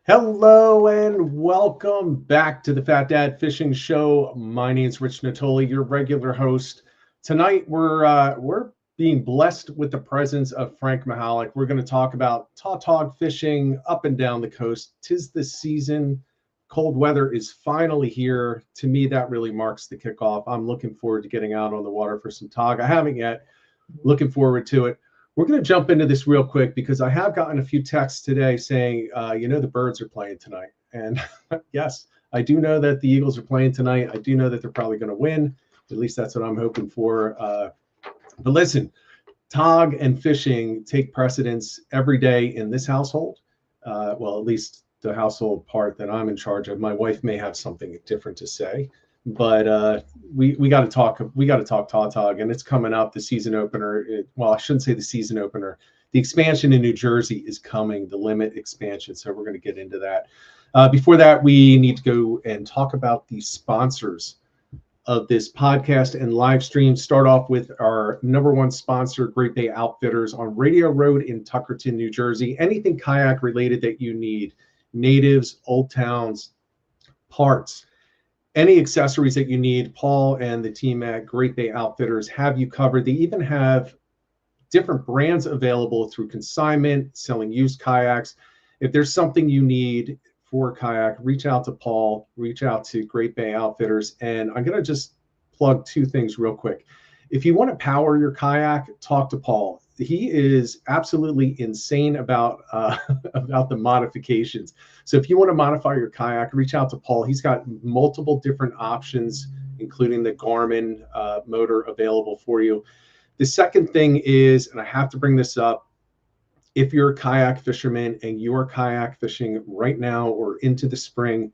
Hello and welcome back to the Fat Dad Fishing Show. My name is Rich Natoli, your regular host. Tonight we're being blessed with the presence of Frank Mihalic. We're going to talk about tautog fishing up and down the coast. 'Tis the season. Cold weather is finally here. To me, that really marks the kickoff. I'm looking forward to getting out on the water for some tog. I haven't yet. Looking forward to it. We're going to jump into this real quick because I have gotten a few texts today saying, the birds are playing tonight. And yes, I do know that the Eagles are playing tonight. I do know that they're probably going to win. At least that's what I'm hoping for. But listen, tog and fishing take precedence every day in this household. Well, at least the household part that I'm in charge of. My wife may have something different to say. But we got to talk. We got to talk tautog, and it's coming up. The season opener. Well, I shouldn't say the season opener. The expansion in New Jersey is coming. The limit expansion. So we're going to get into that. Before that, we need to go and talk about the sponsors of this podcast and live stream. Start off with our number one sponsor, Great Bay Outfitters on Radio Road in Tuckerton, New Jersey. Anything kayak related that you need, natives, old towns, parts. Any accessories that you need, Paul and the team at Great Bay Outfitters have you covered. They even have different brands available through consignment, selling used kayaks. If there's something you need for a kayak, reach out to Paul, reach out to Great Bay Outfitters. And I'm going to just plug two things real quick. If you want to power your kayak, talk to Paul. He is absolutely insane about the modifications. So if you want to modify your kayak, reach out to Paul. He's got multiple different options, including the Garmin motor available for you. The second thing is, and I have to bring this up, if you're a kayak fisherman and you are kayak fishing right now or into the spring,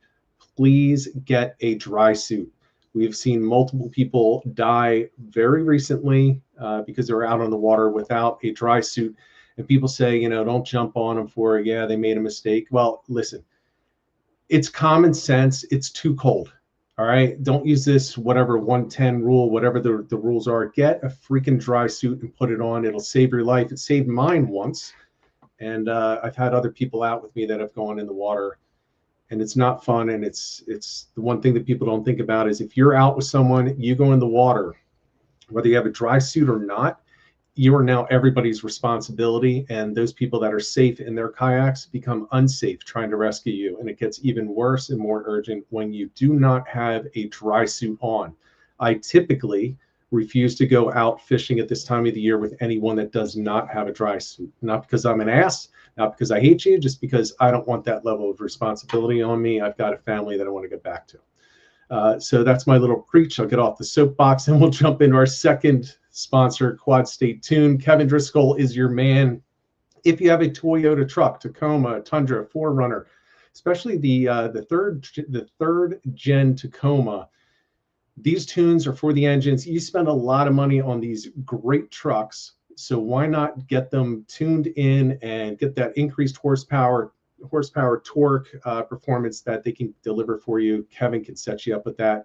please get a dry suit. We've seen multiple people die very recently because they're out on the water without a dry suit. And people say, don't jump on them for, they made a mistake. Well, listen, it's common sense. It's too cold. All right. Don't use this, whatever 110 rule, whatever the rules are. Get a freaking dry suit and put it on. It'll save your life. It saved mine once. And I've had other people out with me that have gone in the water. And it's not fun. And it's the one thing that people don't think about is if you're out with someone, you go in the water, whether you have a dry suit or not, you are now everybody's responsibility. And those people that are safe in their kayaks become unsafe trying to rescue you. And it gets even worse and more urgent when you do not have a dry suit on. I typically refuse to go out fishing at this time of the year with anyone that does not have a dry suit. Not because I'm an ass, not because I hate you, just because I don't want that level of responsibility on me. I've got a family that I want to get back to. So that's my little preach. I'll get off the soapbox and we'll jump into our second sponsor, Quad State Tune. Kevin Driscoll is your man. If you have a Toyota truck, Tacoma, Tundra, 4Runner, especially the third gen Tacoma, these tunes are for the engines. You spend a lot of money on these great trucks, so why not get them tuned in and get that increased horsepower, torque, performance that they can deliver for you. Kevin can set you up with that.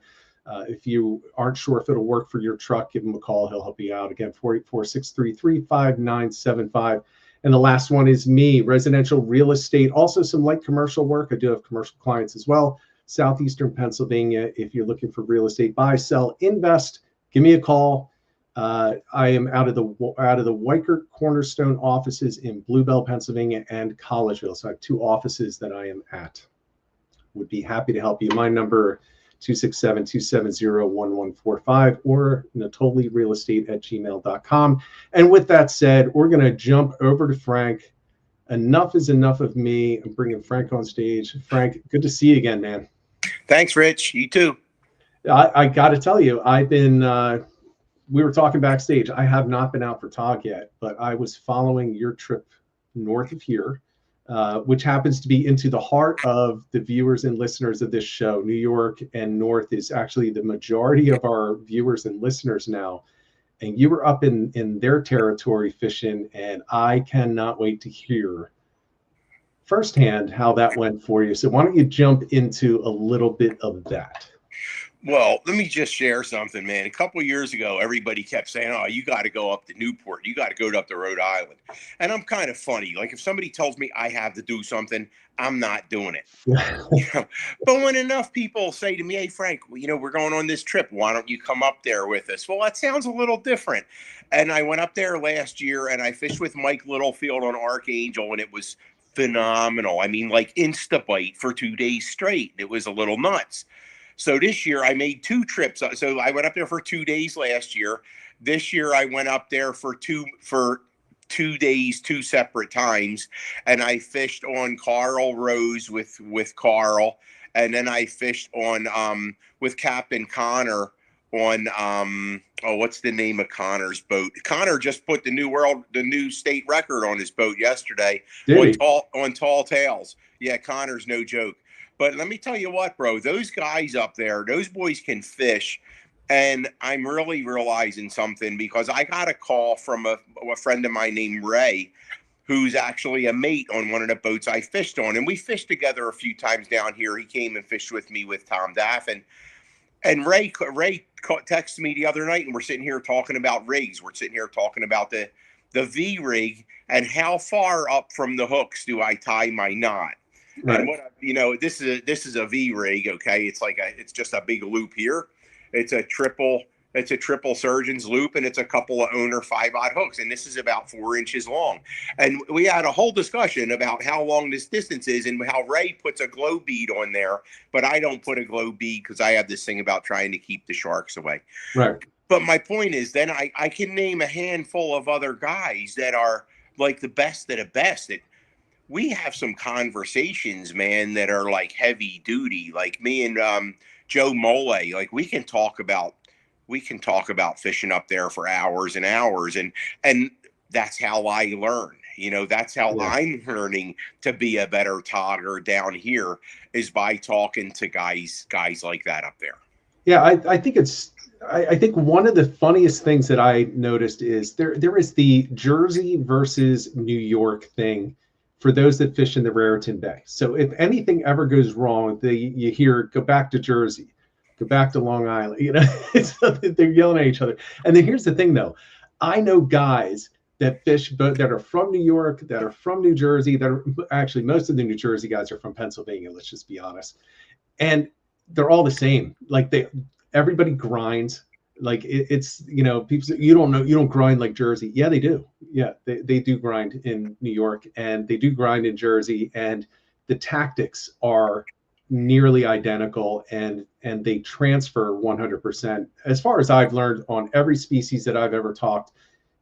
If you aren't sure if it'll work for your truck, give him a call. He'll help you out. Again, 484-633-5975. And the last one is me, residential real estate, also some light commercial work. I do have commercial clients as well. Southeastern Pennsylvania. If you're looking for real estate, buy, sell, invest, give me a call. I am out of the Weichert Cornerstone offices in Bluebell, Pennsylvania, and Collegeville. So I have two offices that I am at. Would be happy to help you. My number 267-270-1145 or natolirealestate@gmail.com. And with that said, we're going to jump over to Frank. Enough is enough of me. I'm bringing Frank on stage. Frank, good to see you again, man. Thanks, Rich. You too. I got to tell you, we were talking backstage. I have not been out for tog yet, but I was following your trip north of here, which happens to be into the heart of the viewers and listeners of this show. New York and north is actually the majority of our viewers and listeners now. And you were up in their territory fishing, and I cannot wait to hear firsthand how that went for you. So why don't you jump into a little bit of that? Well, let me just share something, man. A couple of years ago, everybody kept saying, "Oh, you got to go up to Newport. You got to go up to Rhode Island." And I'm kind of funny. Like if somebody tells me I have to do something, I'm not doing it. You know, but when enough people say to me, "Hey, Frank, we're going on this trip. Why don't you come up there with us?" Well, that sounds a little different. And I went up there last year and I fished with Mike Littlefield on Archangel, and it was phenomenal. I mean, like Instabite for 2 days straight. It was a little nuts. So this year I made two trips. So I went up there for 2 days last year. This year I went up there for 2 days, two separate times, and I fished on Carl Rose with Carl, and then I fished on with Captain Connor on what's the name of Connor's boat? Connor just put the new state record on his boat yesterday on tall tales. Yeah, Connor's no joke. But let me tell you what, bro, those guys up there, those boys can fish. And I'm really realizing something because I got a call from a friend of mine named Ray, who's actually a mate on one of the boats I fished on. And we fished together a few times down here. He came and fished with me with Tom Daffin. And Ray texted me the other night, and we're sitting here talking about rigs. We're sitting here talking about the V rig and how far up from the hooks do I tie my knot. Right. And this is a V rig. Okay, it's just a big loop here. It's a triple surgeon's loop, and it's a couple of owner 5/0 hooks, and this is about 4 inches long. And we had a whole discussion about how long this distance is and how Ray puts a glow bead on there, but I don't put a glow bead because I have this thing about trying to keep the sharks away. Right. But my point is, then I can name a handful of other guys that are like the best of the best. We have some conversations, man, that are like heavy duty. Like me and Joe Mole, like we can talk about fishing up there for hours and hours, and that's how I learn. That's how I'm learning to be a better togger down here, is by talking to guys like that up there. Yeah, I think I think one of the funniest things that I noticed is there is the Jersey versus New York thing for those that fish in the Raritan Bay. So if anything ever goes wrong, you hear, go back to Jersey, go back to Long Island. They're yelling at each other. And then here's the thing, though. I know guys that fish that are from New York, that are from New Jersey, that are actually, most of the New Jersey guys are from Pennsylvania, let's just be honest. And they're all the same. Like everybody grinds. Like it's people say, you don't grind like Jersey. Yeah, they do. Yeah, they do grind in New York, and they do grind in Jersey, and the tactics are nearly identical, and they transfer 100%. As far as I've learned on every species that I've ever talked,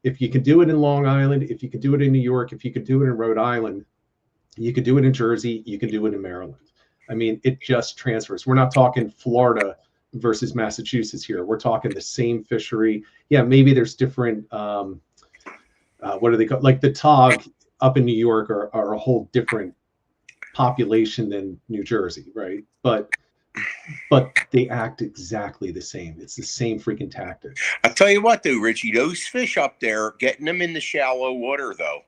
if you can do it in Long Island, if you can do it in New York, if you can do it in Rhode Island, you can do it in Jersey, you can do it in Maryland. I mean, it just transfers. We're not talking Florida versus Massachusetts here. We're talking the same fishery. Yeah, maybe there's different, what are they called? Like the Tautog up in New York are a whole different population than New Jersey, right? But they act exactly the same. It's the same freaking tactics. I'll tell you what, though, Richie, those fish up there, getting them in the shallow water, though.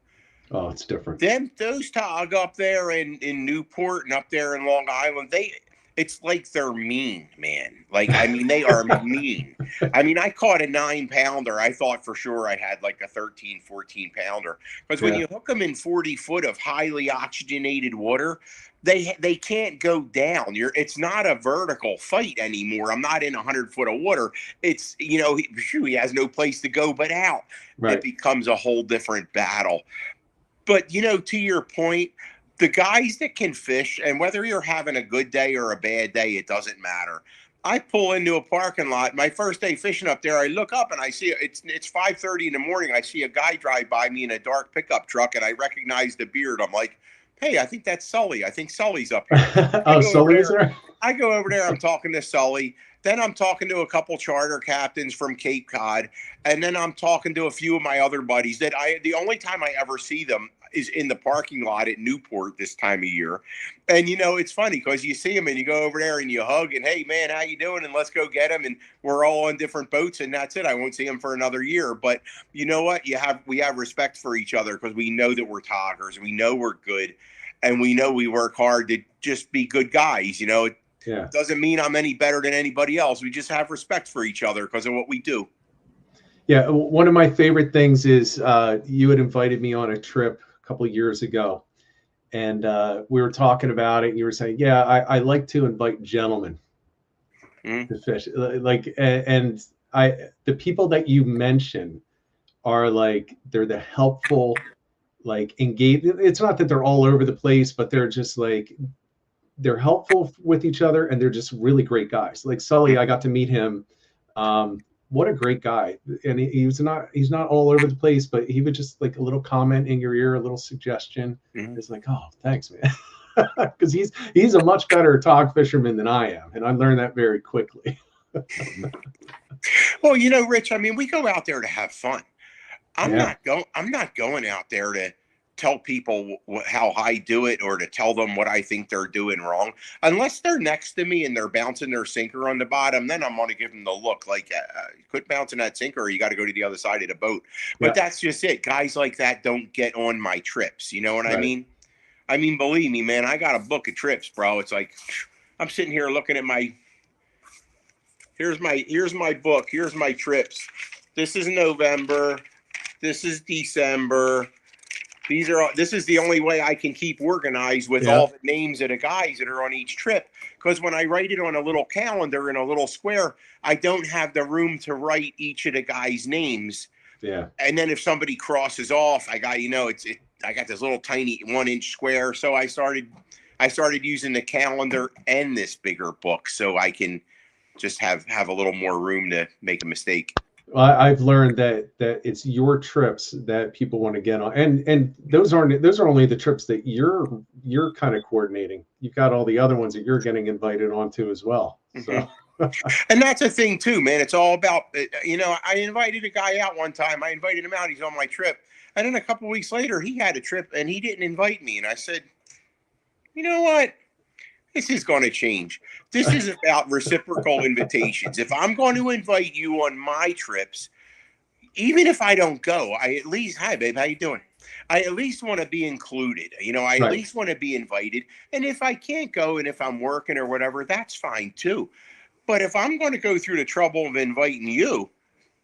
Oh, it's different. Those Tautog up there in Newport and up there in Long Island, it's like they're mean, man. Like, I mean, they are mean. I mean, I caught a 9-pounder. I thought for sure I had like a 13, 14-pounder. Because when you hook them in 40 foot of highly oxygenated water, they can't go down. It's not a vertical fight anymore. I'm not in 100 foot of water. It's, he has no place to go but out. Right. It becomes a whole different battle. But, to your point, the guys that can fish, and whether you're having a good day or a bad day, it doesn't matter. I pull into a parking lot. My first day fishing up there, I look up and I see it's 5:30 in the morning. I see a guy drive by me in a dark pickup truck, and I recognize the beard. I'm like, hey, I think that's Sully. I think Sully's up here. Oh, Sully's there? I go over there. I'm talking to Sully. Then I'm talking to a couple charter captains from Cape Cod. And then I'm talking to a few of my other buddies that the only time I ever see them is in the parking lot at Newport this time of year. And, it's funny because you see them and you go over there and you hug and, hey, man, how you doing? And let's go get them. And we're all on different boats, and that's it. I won't see them for another year. But you know what? We have respect for each other because we know that we're toggers. We know we're good. And we know we work hard to just be good guys. Yeah. Doesn't mean I'm any better than anybody else. We just have respect for each other because of what we do. Yeah. One of my favorite things is you had invited me on a trip a couple of years ago, and we were talking about it. And you were saying, yeah, I like to invite gentlemen to fish. Like, and the people that you mention are like, they're the helpful, like engaged. It's not that they're all over the place, but they're just like, they're helpful with each other, and they're just really great guys. Like Sully, I got to meet him. What a great guy. And he's not all over the place, but he would just like a little comment in your ear, a little suggestion. It's like, oh, thanks, man. Because he's a much better tog fisherman than I am, and I learned that very quickly. Well, Rich, I mean, we go out there to have fun. I'm not going out there to tell people how I do it or to tell them what I think they're doing wrong. Unless they're next to me and they're bouncing their sinker on the bottom, then I'm going to give them the look like, quit bouncing that sinker, or you got to go to the other side of the boat. But that's just it. Guys like that don't get on my trips. You know what I mean? I mean, believe me, man, I got a book of trips, bro. It's like, I'm sitting here looking at here's my book. Here's my trips. This is November. This is December. This is the only way I can keep organized with all the names of the guys that are on each trip. Because when I write it on a little calendar in a little square, I don't have the room to write each of the guys' names. Yeah. And then if somebody crosses off, I got, I got this little tiny 1-inch square. So I started using the calendar and this bigger book so I can just have a little more room to make a mistake. Well, I've learned that it's your trips that people want to get on, and those are only the trips that you're kind of coordinating. You've got all the other ones that you're getting invited onto as well. So, and that's a thing too, man. It's all about, I invited a guy out one time. I invited him out. He's on my trip, and then a couple of weeks later, he had a trip and he didn't invite me. And I said, you know what? This is going to change. This is about reciprocal invitations. If I'm going to invite you on my trips, even if I don't go, I at least, hi, babe, how you doing? I at least want to be included. I at least want to be invited. And if I can't go and if I'm working or whatever, that's fine too. But if I'm going to go through the trouble of inviting you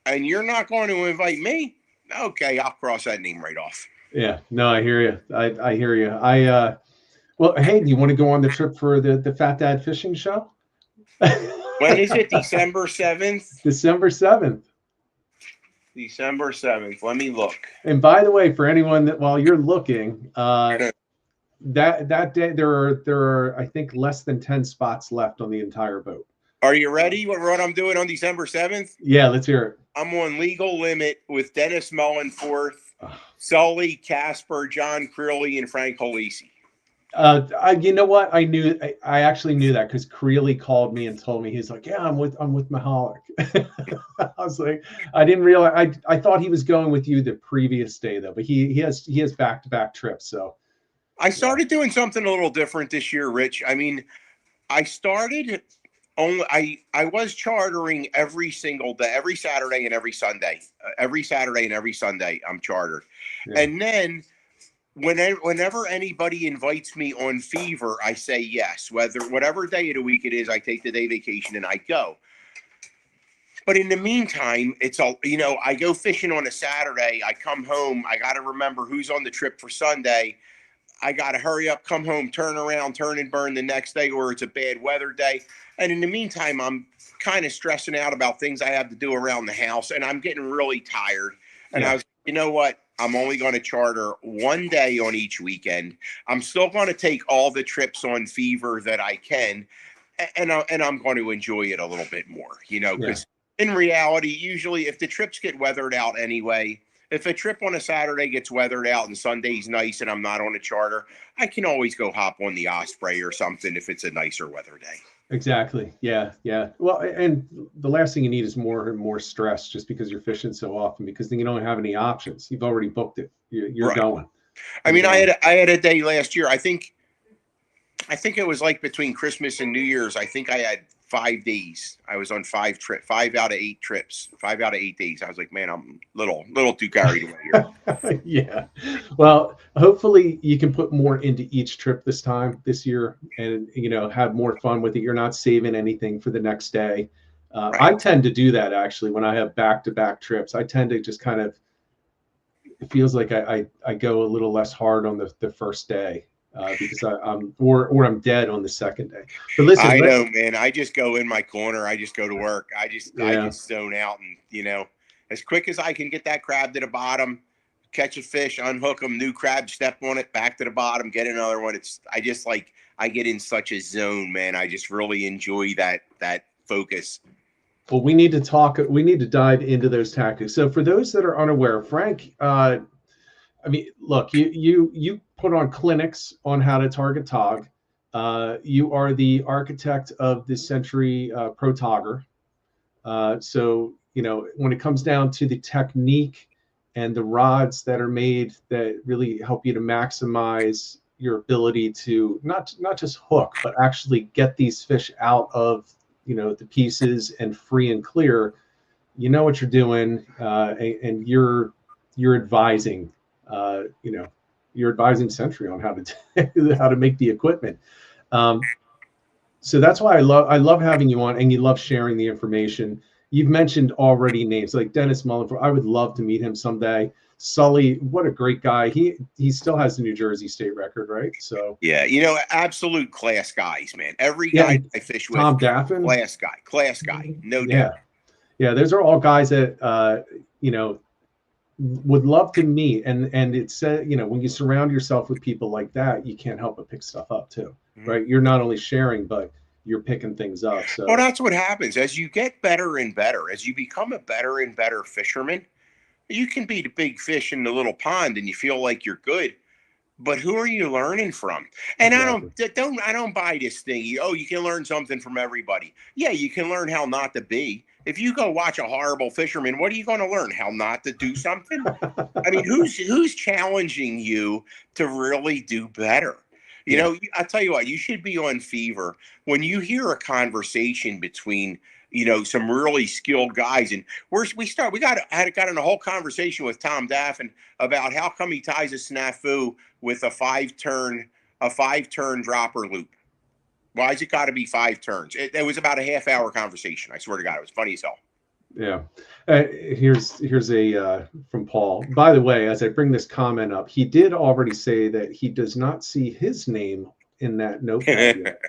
and you're not going to invite me, okay, I'll cross that name right off. Yeah, no, I hear you. I hear you. Well, hey, do you want to go on the trip for the Fat Dad Fishing Show? When is it? December 7th? December 7th. December 7th. Let me look. And by the way, for anyone that while you're looking, that day there are I think less than 10 spots left on the entire boat. Are you ready? What I'm doing on December 7th? Yeah, let's hear it. I'm on Legal Limit with Dennis Mullenforth, Sully, Casper, John Creeley, and Frank Holisi. You know what? I actually knew that because Creeley called me and told me, he's like, yeah, I'm with Mihalic. I was like, I didn't realize. I thought he was going with you the previous day though, but he has back-to-back trips. So I started doing something a little different this year, Rich. I mean, I was chartering every single day, every Saturday and every Sunday. Every Saturday and every Sunday, I'm chartered. Yeah. And then whenever anybody invites me on Fever, I say yes. Whatever day of the week it is, I take the day vacation and I go. But in the meantime, it's all, I go fishing on a Saturday. I come home. I got to remember who's on the trip for Sunday. I got to hurry up, come home, turn around, turn and burn the next day, or it's a bad weather day. And in the meantime, I'm kind of stressing out about things I have to do around the house, and I'm getting really tired. And I was, you know what? I'm only going to charter one day on each weekend. I'm still going to take all the trips on Fever that I can, and I'm going to enjoy it a little bit more, because in reality, usually if the trips get weathered out anyway, if a trip on a Saturday gets weathered out and Sunday's nice and I'm not on a charter, I can always go hop on the Osprey or something if it's a nicer weather day. Exactly. Yeah. Well, and the last thing you need is more and more stress just because you're fishing so often, because then you don't have any options. You've already booked it. You're going. I mean, I had a day last year. I think it was like between Christmas and New Year's. I think I had 5 days. I was on 5 out of 8 trips, 5 out of 8 days. I was like, man, I'm little too carried away here. Yeah. Well, hopefully you can put more into each trip this year, and have more fun with it. You're not saving anything for the next day. Right. I tend to do that actually when I have back-to-back trips. I tend to just kind of, it feels like I go a little less hard on the first day. Because I'm dead on the second day. But listen, I know, man. I just go in my corner. I just go to work. I just zone out, and as quick as I can get that crab to the bottom, catch a fish, unhook them, new crab, step on it, back to the bottom, get another one. I get in such a zone, man. I just really enjoy that focus. Well, we need to dive into those tactics. So for those that are unaware, Frank, look, you put on clinics on how to target tog. You are the architect of the Century Pro Togger. So when it comes down to the technique and the rods that are made that really help you to maximize your ability to not just hook, but actually get these fish out of the pieces and free and clear, what you're doing, and you're advising. You're advising Century on how to make the equipment. So that's why I love having you on, and you love sharing the information. You've mentioned already names like Dennis Mullen. I would love to meet him someday. Sully, what a great guy. He still has the New Jersey state record, right? So yeah, absolute class guys, man. Every guy I fish with, Tom Daffin, class guy, no doubt. Yeah, those are all guys that would love to meet, and it's when you surround yourself with people like that, you can't help but pick stuff up too, right? You're not only sharing, but you're picking things up. So well, that's what happens as you get better and better, as you become a better and better fisherman. You can be the big fish in the little pond, and you feel like you're good, but who are you learning from? And exactly. I don't buy this thing. You can learn something from everybody. Yeah, you can learn how not to be. If you go watch a horrible fisherman, what are you going to learn? How not to do something? I mean, who's challenging you to really do better? I tell you what, you should be on Fever when you hear a conversation between some really skilled guys, and we got in a whole conversation with Tom Daffin about how come he ties a snafu with a 5-turn dropper loop. Why has it got to be 5 turns? It was about a half-hour conversation. I swear to God, it was funny as hell. Yeah. Here's a from Paul. By the way, as I bring this comment up, he did already say that he does not see his name in that notepad yet.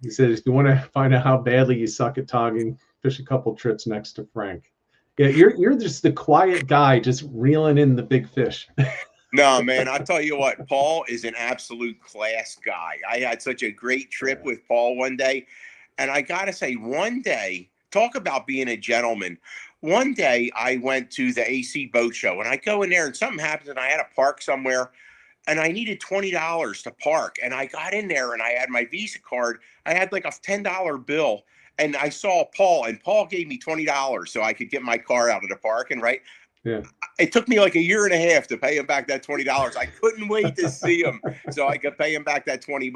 He said, if you want to find out how badly you suck at togging, fish a couple trips next to Frank. Yeah, you're just the quiet guy, just reeling in the big fish. No, man, I'll tell you what, Paul is an absolute class guy. I had such a great trip with Paul one day. And I got to say, one day, talk about being a gentleman. One day I went to the AC boat show, and I go in there and something happens, and I had to park somewhere, and I needed $20 to park. And I got in there and I had my Visa card. I had like a $10 bill, and I saw Paul, and Paul gave me $20 so I could get my car out of the parking, right? Yeah. It took me like a year and a half to pay him back that $20. I couldn't wait to see him so I could pay him back that $20.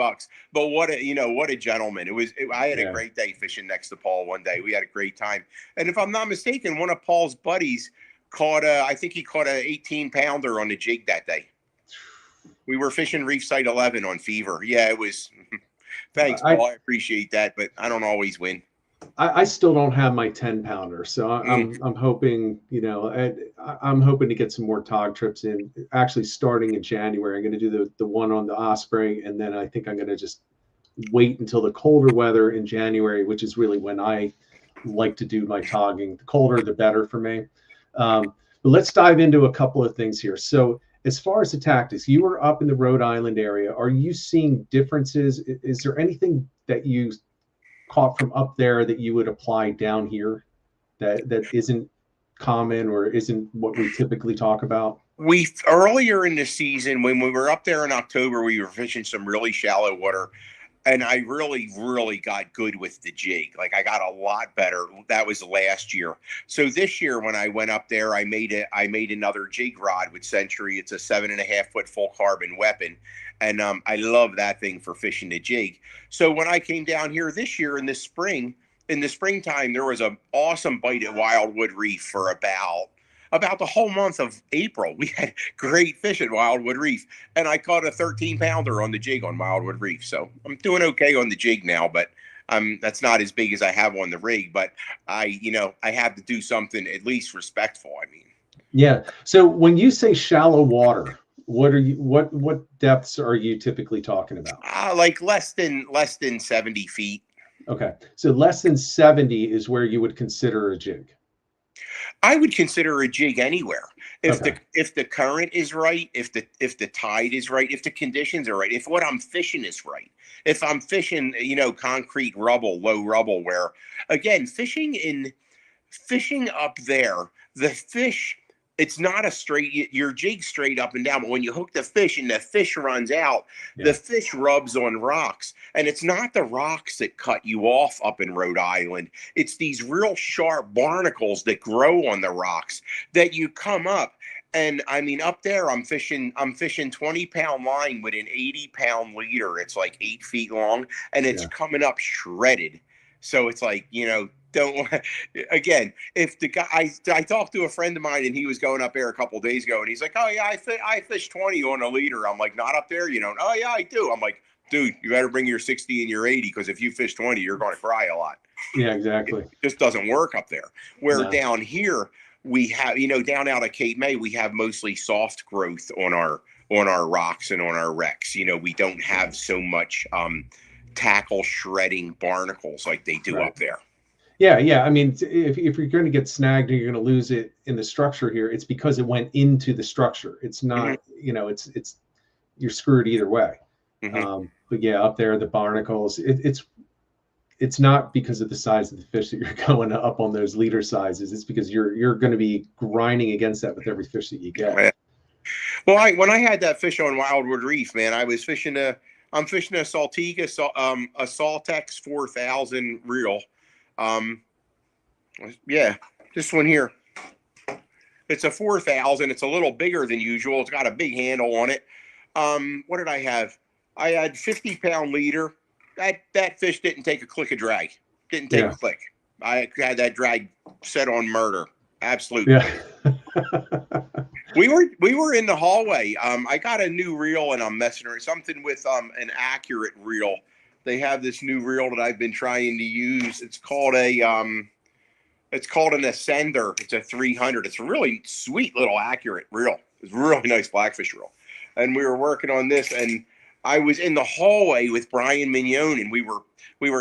But what a gentleman. I had a great day fishing next to Paul one day. We had a great time. And if I'm not mistaken, one of Paul's buddies I think he caught an 18-pounder on the jig that day. We were fishing Reef Site 11 on Fever. Yeah, it was. Thanks, Paul. I appreciate that, but I don't always win. I still don't have my 10-pounder, so I'm hoping I'm hoping to get some more tog trips in. Actually, starting in January, I'm going to do the one on the Osprey, and then I think I'm going to just wait until the colder weather in January, which is really when I like to do my togging. The colder, the better for me. But let's dive into a couple of things here. So, as far as the tactics, you were up in the Rhode Island area. Are you seeing differences? Is there anything that you caught from up there that you would apply down here that isn't common or isn't what we typically talk about? Earlier in the season, when we were up there in October, we were fishing some really shallow water. And I really got good with the jig. Like I got a lot better. That was last year. So this year when I went up there, I made another jig rod with Century. It's a 7.5 foot full carbon weapon. And I love that thing for fishing the jig. So when I came down here this year in the springtime, there was an awesome bite at Wildwood Reef for about the whole month of April. We had great fish at Wildwood Reef, and I caught a 13-pounder on the jig on Wildwood Reef. So I'm doing okay on the jig now, but that's not as big as I have on the rig. But I have to do something at least respectful. I mean, yeah. So when you say shallow water, what depths are you typically talking about? Like less than 70 feet. Okay, so less than 70 is where you would consider a jig. I would consider a jig anywhere if Okay. the current is right, if the tide is right, if the conditions are right, if what I'm fishing is right. If I'm fishing, concrete rubble, low rubble, where again fishing up there, the fish, it's not a straight, your jig straight up and down, but when you hook the fish and the fish runs out, the fish rubs on rocks. And it's not the rocks that cut you off up in Rhode Island. It's these real sharp barnacles that grow on the rocks that you come up. And I mean, up there, I'm fishing 20-pound line with an 80-pound leader. It's like 8 feet long, and it's coming up shredded. So it's like, don't again, if the guy, I talked to a friend of mine and he was going up there a couple of days ago and he's like, oh yeah, I fish 20 on a leader. I'm like, not up there, oh yeah, I do. I'm like, dude, you better bring your 60 and your 80, because if you fish 20, you're going to cry a lot. Yeah, exactly. It just doesn't work up there. Where down here we have, down out of Cape May, we have mostly soft growth on our rocks and on our wrecks. We don't have so much tackle shredding barnacles like they do up there. Yeah. I mean, if you're going to get snagged or you're going to lose it in the structure here, it's because it went into the structure. It's not, it's you're screwed either way. But yeah, up there, the barnacles, it's not because of the size of the fish that you're going up on those leader sizes. It's because you're going to be grinding against that with every fish that you get. Well, when I had that fish on Wildwood Reef, man, I'm fishing a Saltiga, a Saltex 4000 reel. This one here. It's a 4000. It's a little bigger than usual. It's got a big handle on it. What did I have? I had 50-pound leader. That fish didn't take a click of drag. Didn't take a click. I had that drag set on murder. Absolutely. Yeah. We were in the hallway. I got a new reel and I'm messing around. Something with an accurate reel. They have this new reel that I've been trying to use. It's called an Ascender. It's a 300. It's a really sweet little accurate reel. It's a really nice blackfish reel. And we were working on this, and I was in the hallway with Brian Mignon, and we were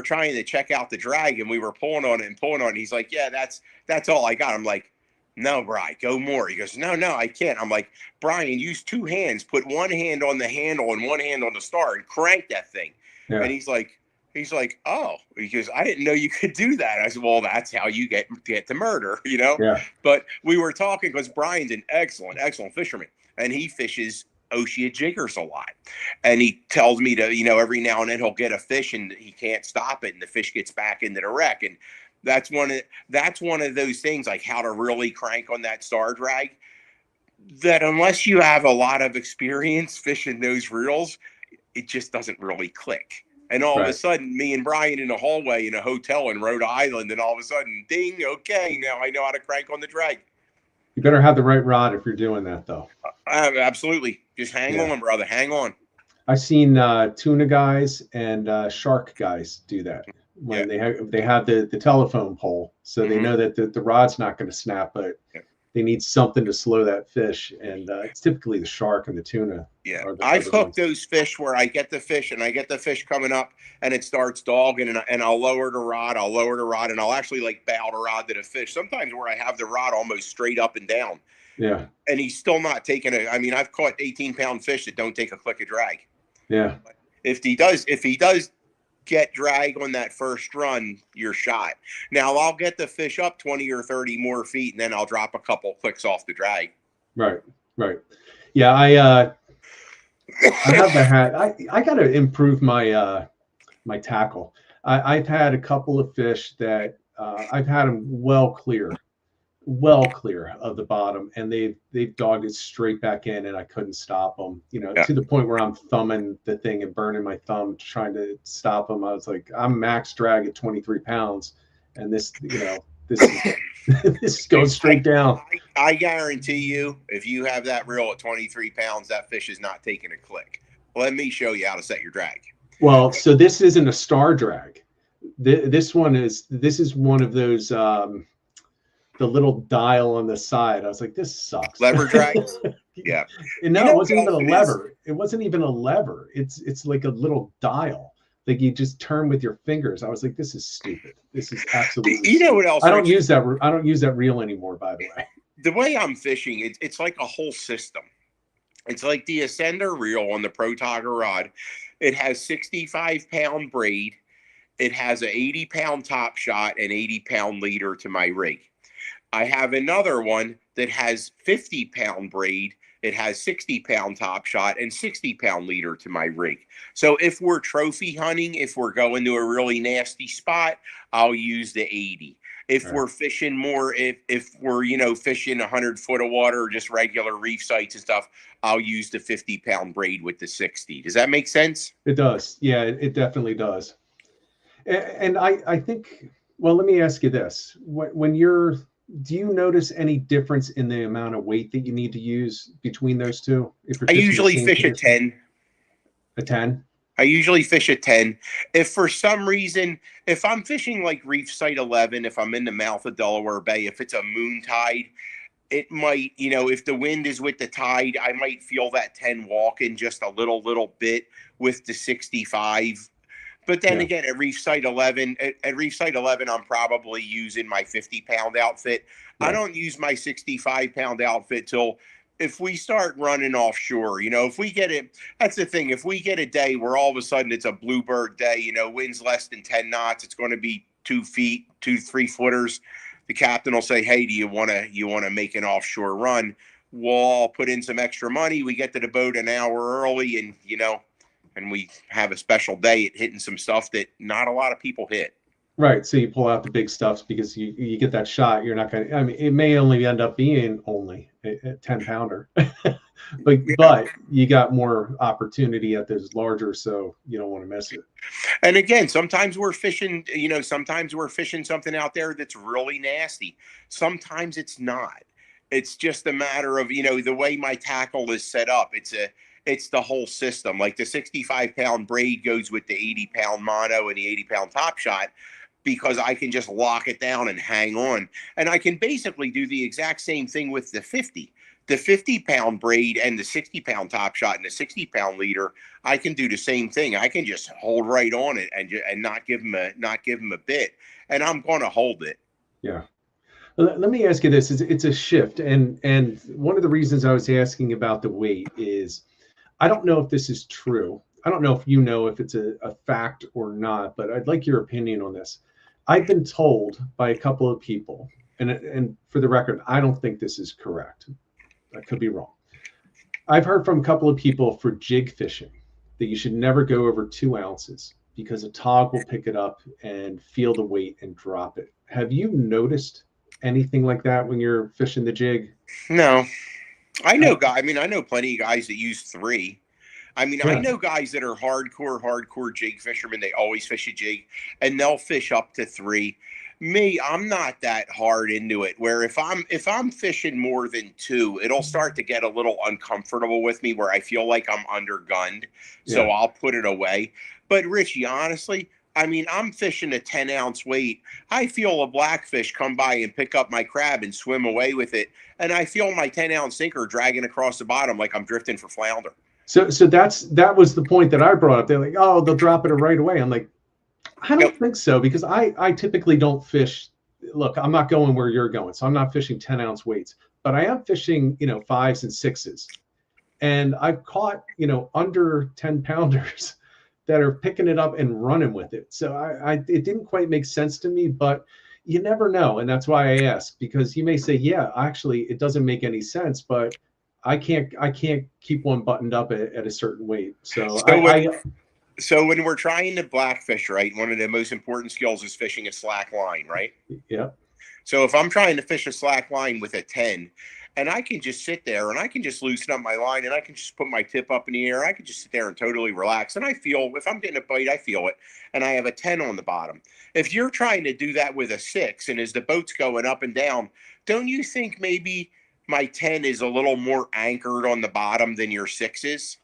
trying to check out the drag, and we were pulling on it. He's like, yeah, that's all I got. I'm like, no, Brian, go more. He goes, no, I can't. I'm like, Brian, use two hands. Put one hand on the handle and one hand on the star and crank that thing. Yeah. And he's like, oh, because I didn't know you could do that. I said, well, that's how you get to murder, Yeah. But we were talking because Brian's an excellent fisherman, and he fishes Oshia jiggers a lot. And he tells me to, every now and then he'll get a fish and he can't stop it, and the fish gets back into the wreck. And that's one of those things, like how to really crank on that star drag, that unless you have a lot of experience fishing those reels, it just doesn't really click. And all of a sudden, me and Brian in a hallway in a hotel in Rhode Island, and all of a sudden, ding, okay, now I know how to crank on the drag. You better have the right rod if you're doing that, though. Absolutely. Just hang on, brother. Hang on. I've seen tuna guys and shark guys do that when they have the telephone pole, so they know that the rod's not going to snap, but they need something to slow that fish, and it's typically the shark and the tuna. Yeah, I've hooked those fish where I get the fish coming up, and it starts dogging, and I'll lower the rod, and I'll actually like bow the rod to the fish. Sometimes where I have the rod almost straight up and down. Yeah. And he's still not taking it. I mean, I've caught 18-pound fish that don't take a click of drag. Yeah. But if he does get drag on that first run, you're shot. Now I'll get the fish up 20 or 30 more feet, and then I'll drop a couple clicks off the drag. Right. Yeah, I have the hat. I got to improve my my tackle. I've had a couple of fish that I've had them well clear of the bottom, and they've dogged it straight back in, and I couldn't stop them. Yeah. To the point where I'm thumbing the thing and burning my thumb trying to stop them. I was like, I'm max drag at 23 pounds, and this this goes straight down. I guarantee you, if you have that reel at 23 pounds, that fish is not taking a click. Let me show you how to set your drag. Well, so this isn't a star drag. This is one of those the little dial on the side. I was like, this sucks. Lever drag? Yeah. No, it wasn't even a lever. It wasn't even a lever. It's like a little dial. Like you just turn with your fingers. I was like, this is stupid. This is absolutely You know what else? I don't use that reel anymore, by the way. The way I'm fishing, it's like a whole system. It's like the Ascender reel on the Tautog rod. It has 65-pound braid. It has an 80-pound top shot and 80-pound leader to my rig. I have another one that has 50-pound braid. It has 60-pound top shot and 60-pound leader to my rig. So if we're trophy hunting, if we're going to a really nasty spot, I'll use the 80. If we're fishing more, if we're, fishing 100 foot of water or just regular reef sites and stuff, I'll use the 50-pound braid with the 60. Does that make sense? It does. Yeah, it definitely does. And I think, well, let me ask you this. Do you notice any difference in the amount of weight that you need to use between those two? I usually fish a 10. A 10? I usually fish a 10. If for some reason, if I'm fishing like Reef Site 11, if I'm in the mouth of Delaware Bay, if it's a moon tide, it might, if the wind is with the tide, I might feel that 10 walking just a little bit with the 65. But then again, at Reef Site 11, I'm probably using my 50-pound outfit. I don't use my 65-pound outfit till if we start running offshore. If we get it, that's the thing. If we get a day where all of a sudden it's a bluebird day, winds less than 10 knots, it's going to be 2 feet, 2-3 footers. The captain will say, "Hey, do you want to make an offshore run?" We'll all put in some extra money. We get to the boat an hour early, and and we have a special day at hitting some stuff that not a lot of people hit. Right. So you pull out the big stuffs because you get that shot. You're not going to, it may only end up being only a 10-pounder, but you got more opportunity at those larger, so you don't want to miss it. And again, sometimes we're fishing, something out there that's really nasty. Sometimes it's not. It's just a matter of, the way my tackle is set up. It's the whole system. Like the 65-pound braid goes with the 80-pound mono and the 80-pound top shot because I can just lock it down and hang on. And I can basically do the exact same thing with the 50. The 50-pound braid and the 60-pound top shot and the 60-pound leader, I can do the same thing. I can just hold right on it and not give them a bit, and I'm going to hold it. Yeah. Let me ask you this: it's a shift, and one of the reasons I was asking about the weight is, I don't know if this is true. I don't know if if it's a fact or not, but I'd like your opinion on this. I've been told by a couple of people, and for the record, I don't think this is correct. I could be wrong. I've heard from a couple of people for jig fishing that you should never go over 2 ounces because a tog will pick it up and feel the weight and drop it. Have you noticed anything like that when you're fishing the jig? No. I know plenty of guys that use 3. I know guys that are hardcore jig fishermen. They always fish a jig, and they'll fish up to 3. Me, I'm not that hard into it. Where if I'm fishing more than 2, it'll start to get a little uncomfortable with me, where I feel like I'm undergunned. So I'll put it away. But Richie, honestly, I'm fishing a 10-ounce weight. I feel a blackfish come by and pick up my crab and swim away with it, and I feel my 10-ounce sinker dragging across the bottom like I'm drifting for flounder. So that was the point that I brought up. They're like, "Oh, they'll drop it right away." I'm like, I don't think so, because I typically don't fish. Look, I'm not going where you're going, so I'm not fishing 10-ounce weights, but I am fishing 5s and 6s, and I've caught under 10-pounders that are picking it up and running with it. So it didn't quite make sense to me, but you never know. And that's why I ask, because you may say, yeah, actually it doesn't make any sense, but I can't keep one buttoned up at a certain weight. So So when we're trying to blackfish, right, one of the most important skills is fishing a slack line, right? Yeah. So if I'm trying to fish a slack line with a 10, and I can just sit there and I can just loosen up my line and I can just put my tip up in the air, I can just sit there and totally relax. And I feel, if I'm getting a bite, I feel it. And I have a 10 on the bottom. If you're trying to do that with a 6, and as the boat's going up and down, don't you think maybe my 10 is a little more anchored on the bottom than your 6 is?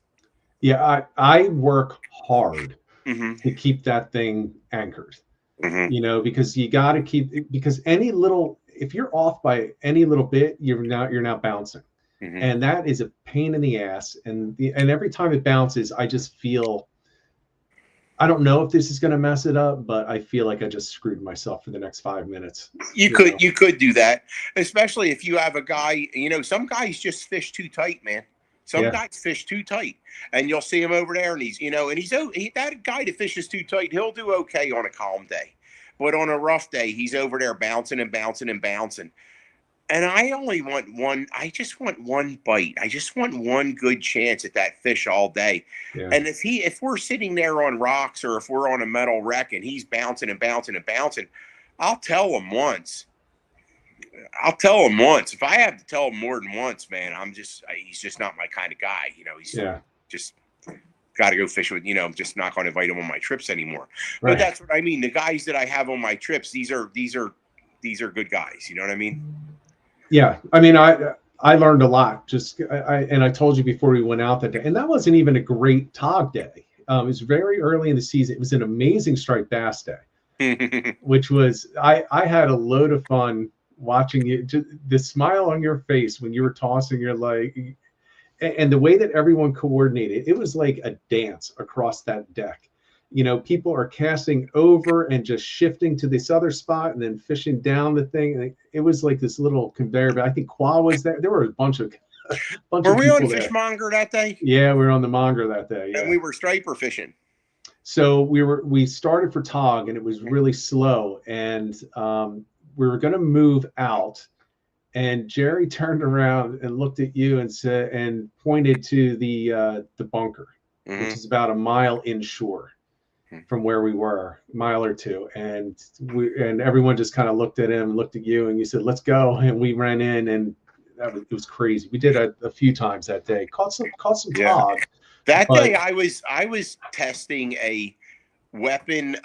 Yeah, I work hard Mm-hmm. to keep that thing anchored, Mm-hmm. because you got to keep, because any little, if you're off by any little bit, you're now bouncing. Mm-hmm. And that is a pain in the ass. And every time it bounces, I just feel, I don't know if this is going to mess it up, but I feel like I just screwed myself for the next 5 minutes. You could do that, especially if you have a guy, some guys just fish too tight, man. Some guys fish too tight, and you'll see him over there, and that guy that fishes too tight, he'll do okay on a calm day, but on a rough day, he's over there bouncing and bouncing and bouncing. And I only want one. I just want one bite. I just want one good chance at that fish all day. Yeah. And if we're sitting there on rocks, or if we're on a metal wreck and he's bouncing and bouncing and bouncing, I'll tell him once. If I have to tell him more than once, man, he's just not my kind of guy. He's just got to go fish with, just not going to invite him on my trips anymore. Right. But that's what I mean. The guys that I have on my trips, these are good guys. You know what I mean? Yeah. I mean, I learned a lot. I told you before we went out that day, and that wasn't even a great Tautog day. It was very early in the season. It was an amazing striped bass day, which was, I had a load of fun watching you. The smile on your face when you were tossing your leg, and the way that everyone coordinated, it was like a dance across that deck. People are casting over and just shifting to this other spot and then fishing down the thing. It was like this little conveyor belt. I think Qua was there. There were a bunch of Were we on Fishmonger that day? Yeah, we were on the Monger that day. Yeah. And we were striper fishing. So we started for Tautog, and it was really slow, and we were going to move out, and Jerry turned around and looked at you and pointed to the bunker, which is about a mile inshore from where we were, a mile or two, and everyone just kind of looked at him, looked at you, and you said, "Let's go," and we ran in, and it was crazy. We did a few times that day, caught some Tautog. That day, I was testing a weapon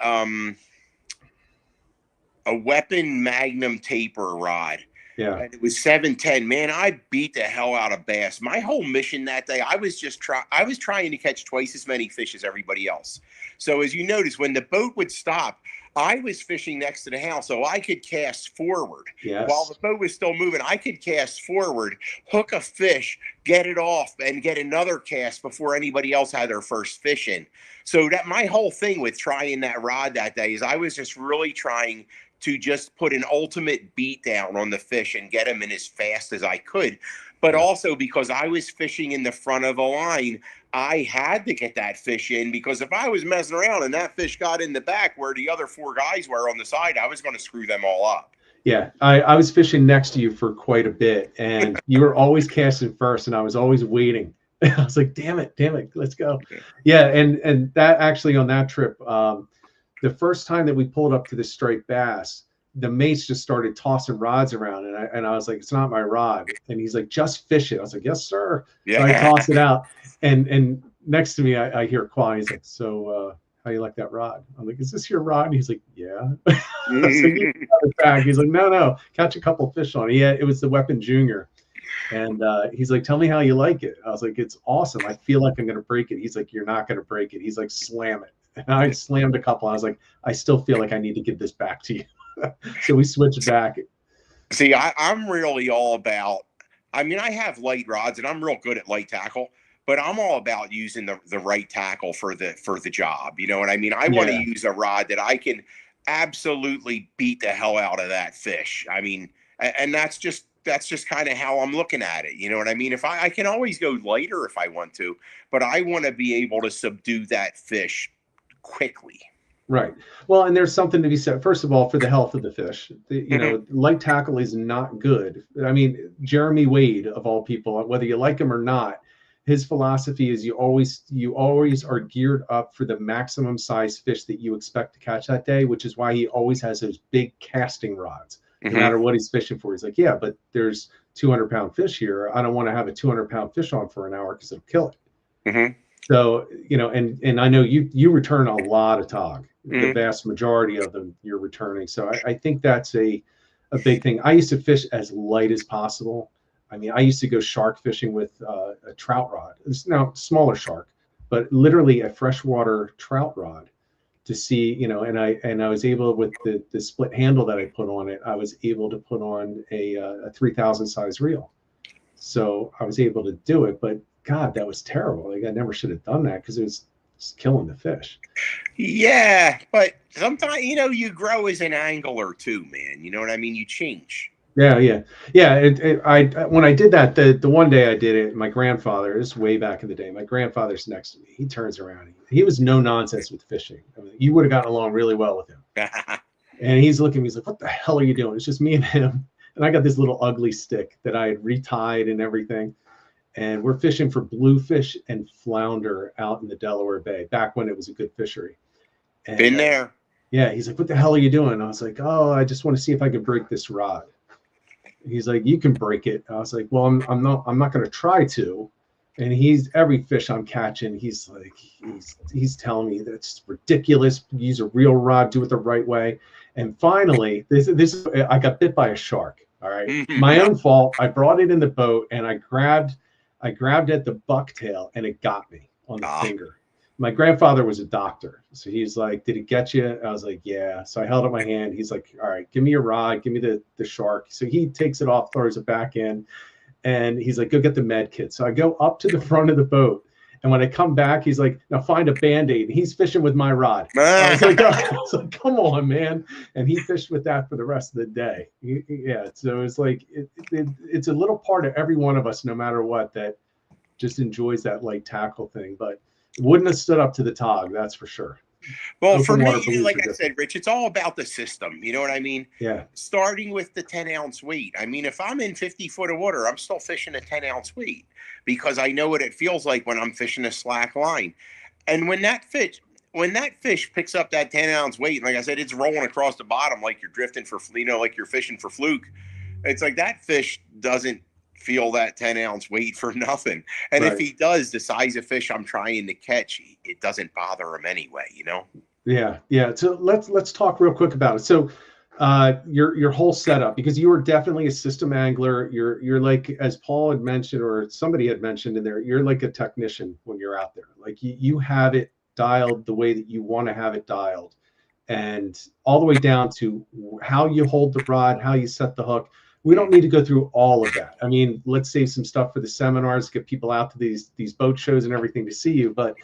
Magnum taper rod. Yeah, and it was 710. Man, I beat the hell out of bass. My whole mission that day, I was trying to catch twice as many fish as everybody else. So as you notice, when the boat would stop, I was fishing next to the house, so I could cast forward. Yes. While the boat was still moving, I could cast forward, hook a fish, get it off, and get another cast before anybody else had their first fish in. So that my whole thing with trying that rod that day is I was just really trying to just put an ultimate beat down on the fish and get them in as fast as I could. But also because I was fishing in the front of the line, I had to get that fish in, because if I was messing around and that fish got in the back where the other 4 guys were on the side, I was going to screw them all up. Yeah, I was fishing next to you for quite a bit, and you were always casting first, and I was always waiting. I was like, damn it, let's go. Yeah, and that actually on that trip, the first time that we pulled up to the striped bass, the mates just started tossing rods around, and I was like, it's not my rod. And he's like, just fish it. I was like, yes, sir. Yeah. So I toss it out, and next to me, I hear Qua. He's like, so how you like that rod? I'm like, is this your rod? And he's like, yeah. I was like, he's like, no, catch a couple fish on it. Yeah, it was the Weapon Junior. And he's like, tell me how you like it. I was like, it's awesome. I feel like I'm going to break it. He's like, you're not going to break it. He's like, slam it. And I slammed a couple. I was like, I still feel like I need to give this back to you. So we switched back. See, I'm really all about, I mean, I have light rods and I'm real good at light tackle, but I'm all about using the right tackle for the job. You know what I mean? I want to use a rod that I can absolutely beat the hell out of that fish. I mean, and that's just kind of how I'm looking at it. You know what I mean? If I can always go lighter if I want to, but I want to be able to subdue that fish quickly. Right. Well, and there's something to be said, first of all, for the health of the fish. You know, light tackle is not good. I mean, Jeremy Wade, of all people, whether you like him or not, his philosophy is you always are geared up for the maximum size fish that you expect to catch that day, which is why he always has those big casting rods. No matter what he's fishing for, he's like, yeah, but there's 200-pound fish here. I don't want to have a 200-pound fish on for an hour because it'll kill it. So, you know, and I know you return a lot of tog. The vast majority of them you're returning. So I think that's a big thing. I used to fish as light as possible. I mean, I used to go shark fishing with a trout rod. It's now smaller shark, but literally a freshwater trout rod to see, you know, and I was able, with the split handle that I put on it, I was able to put on a 3,000 size reel. So I was able to do it, but God, that was terrible. Like, I never should have done that because it was just killing the fish. Yeah, but sometimes, you know, you grow as an angler too, man. You know what I mean? You change. Yeah. When I did that, the one day I did it, my grandfather, this is way back in the day, my grandfather's next to me. He turns around. He was no nonsense with fishing. I mean, you would have gotten along really well with him. And he's looking at me, he's like, what the hell are you doing? It's just me and him. And I got this little ugly stick that I had retied and everything. And we're fishing for bluefish and flounder out in the Delaware Bay, back when it was a good fishery. And, been there. Yeah, he's like, what the hell are you doing? I was like, oh, I just want to see if I can break this rod. He's like, you can break it. I was like, well, I'm not going to try to. And every fish I'm catching, he's like, he's telling me that's ridiculous. Use a real rod, do it the right way. And finally, I got bit by a shark. All right, my own fault. I brought it in the boat and I grabbed at the bucktail and it got me on the finger. My grandfather was a doctor, so he's like, did it get you? I was like, yeah. So I held up my hand. He's like, all right, give me your rod, give me the shark. So he takes it off, throws it back in, and he's like, go get the med kit. So I go up to the front of the boat, and when I come back, he's like, now find a Band-Aid. And he's fishing with my rod. I was like, come on, man. And he fished with that for the rest of the day. Yeah, so it's like, it's a little part of every one of us, no matter what, that just enjoys that light tackle thing. But wouldn't have stood up to the tog, that's for sure. Well, for me, like I said, Rich, it's all about the system. You know what I mean? Yeah. Starting with the 10-ounce weight. I mean, if I'm in 50 foot of water, I'm still fishing a 10-ounce weight because I know what it feels like when I'm fishing a slack line. And when that fish picks up that 10-ounce weight, like I said, it's rolling across the bottom like you're drifting for, you know, like you're fishing for fluke. It's like that fish doesn't feel that 10-ounce weight for nothing. And if he does, the size of fish I'm trying to catch, it doesn't bother him anyway, you know? Yeah. So let's talk real quick about it. So your whole setup, because you are definitely a system angler. You're like, as Paul had mentioned, or somebody had mentioned in there, you're like a technician when you're out there. Like you have it dialed the way that you want to have it dialed, and all the way down to how you hold the rod, how you set the hook. We don't need to go through all of that. I mean, let's save some stuff for the seminars, get people out to these boat shows and everything to see you. But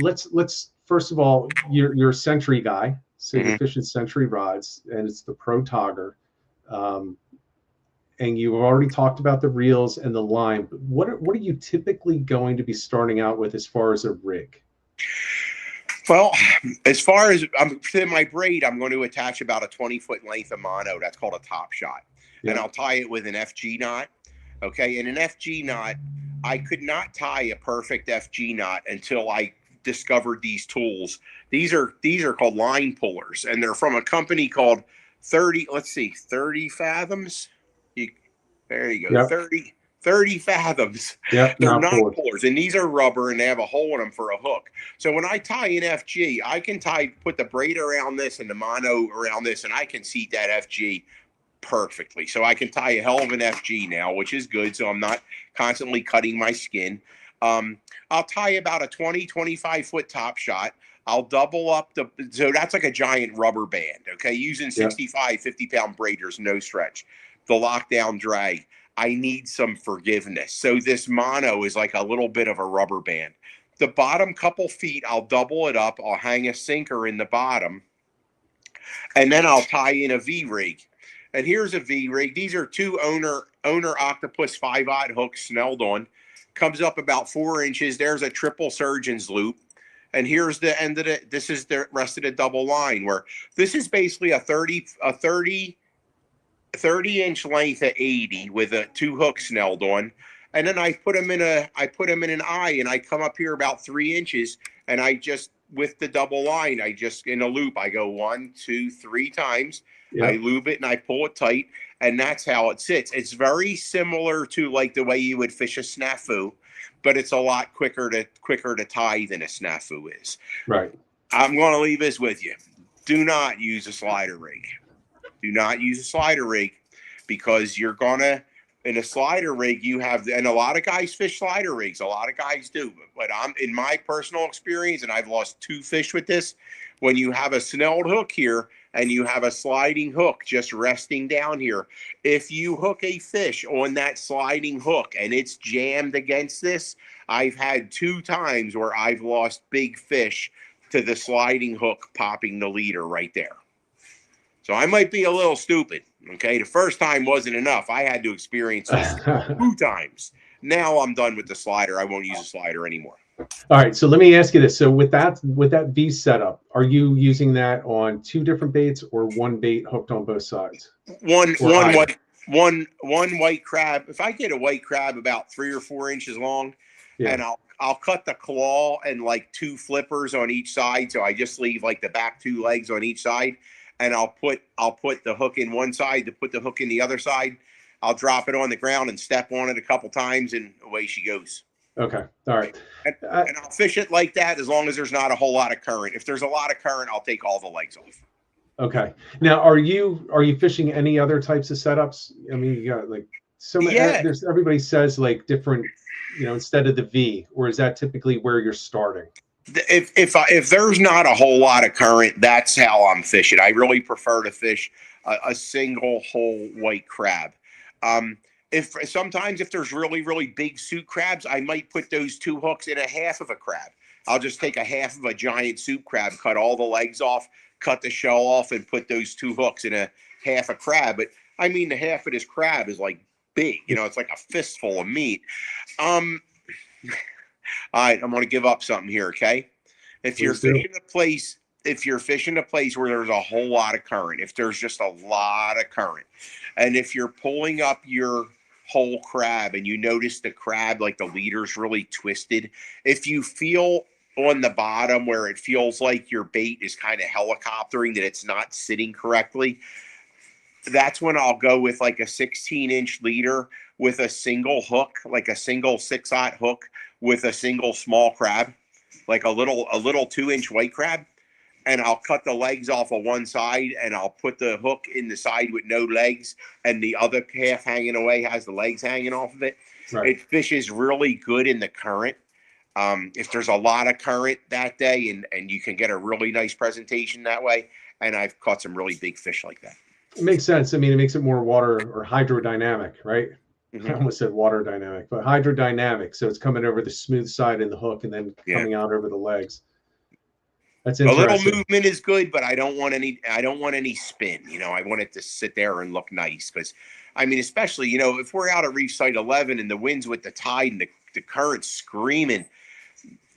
let's first of all, you're a Century guy, so you're fishing Century rods, and it's the Pro Togger. And you've already talked about the reels and the line. But what are you typically going to be starting out with as far as a rig? Well, as far as to my braid, I'm going to attach about a 20-foot length of mono. That's called a top shot. Yeah. And I'll tie it with an FG knot. Okay. And an FG knot, I could not tie a perfect FG knot until I discovered these tools. These are called line pullers, and they're from a company called 30 Fathoms. There you go. Yep. 30 Fathoms. Yep, they're knot pullers, and these are rubber, and they have a hole in them for a hook. So when I tie an FG, I can put the braid around this and the mono around this, and I can seat that FG perfectly. So I can tie a hell of an FG now, which is good. So I'm not constantly cutting my skin. I'll tie about a 25 foot top shot. I'll double up so that's like a giant rubber band. Okay. Using 65, 50-pound braiders, no stretch. The lockdown drag. I need some forgiveness. So this mono is like a little bit of a rubber band. The bottom couple feet, I'll double it up. I'll hang a sinker in the bottom, and then I'll tie in a V-rig. And here's a V-rig. These are two owner Octopus 5/0 hooks snelled on. Comes up about 4 inches. There's a triple surgeon's loop. And here's the end of it. This is the rest of the double line, where this is basically a 30-inch length of 80 with a 2 hooks snelled on. and then I put them in an eye, and I come up here about 3 inches, and I just, with the double line, I just, in a loop, I go 1, 2, 3 times. I Yep. lube it and I pull it tight, and that's how it sits. It's very similar to like the way you would fish a snafu, but it's a lot quicker to tie than a snafu is. Right. I'm going to leave this with you. Do not use a slider rig. Do not use a slider rig, because you're going to, in a slider rig, you have, and a lot of guys fish slider rigs. A lot of guys do. But I'm, in my personal experience, and I've lost 2 fish with this, when you have a snelled hook here and you have a sliding hook just resting down here, if you hook a fish on that sliding hook and it's jammed against this, I've had 2 times where I've lost big fish to the sliding hook popping the leader right there. So I might be a little stupid. Okay, the first time wasn't enough. I had to experience this 2 times. Now I'm done with the slider. I won't use a slider anymore. All right, so let me ask you this. So with that V setup, are you using that on 2 different baits or one bait hooked on both sides? One white crab. If I get a white crab about 3 or 4 inches long, Yeah. and I'll cut the claw and like 2 flippers on each side, so I just leave like the back 2 legs on each side, and I'll put the hook in one side to put the hook in the other side. I'll drop it on the ground and step on it a couple times, and away she goes. Okay. All right. And I'll fish it like that as long as there's not a whole lot of current. If there's a lot of current, I'll take all the legs off. Okay. Now, are you fishing any other types of setups? I mean, you got like so many. Yeah. There's, everybody says like different, instead of the V, or is that typically where you're starting? If there's not a whole lot of current, that's how I'm fishing. I really prefer to fish a single whole white crab. If sometimes if there's really, really big soup crabs, I might put those 2 hooks in a half of a crab. I'll just take a half of a giant soup crab, cut all the legs off, cut the shell off, and put those 2 hooks in a half a crab. But I mean, the half of this crab is like big, it's like a fistful of meat. All right, I'm going to give up something here, okay? If you're fishing a place where there's a whole lot of current, if there's just a lot of current, and if you're pulling up your whole crab and you notice the crab, like the leader's really twisted, if you feel on the bottom where it feels like your bait is kind of helicoptering, that it's not sitting correctly, that's when I'll go with like a 16-inch leader with a single hook, like a single 6/0 hook with a single small crab, like a little 2-inch white crab. And I'll cut the legs off of one side, and I'll put the hook in the side with no legs, and the other half hanging away has the legs hanging off of it. Right. It fishes really good in the current. If there's a lot of current that day, and you can get a really nice presentation that way, and I've caught some really big fish like that. It makes sense. I mean, it makes it more water or hydrodynamic, right? Mm-hmm. I almost said water dynamic, but hydrodynamic. So it's coming over the smooth side in the hook and then coming out over the legs. That's interesting. A little movement is good, but I don't want any spin. I want it to sit there and look nice. Because, I mean, especially, if we're out at Reef Site 11 and the wind's with the tide and the current's screaming,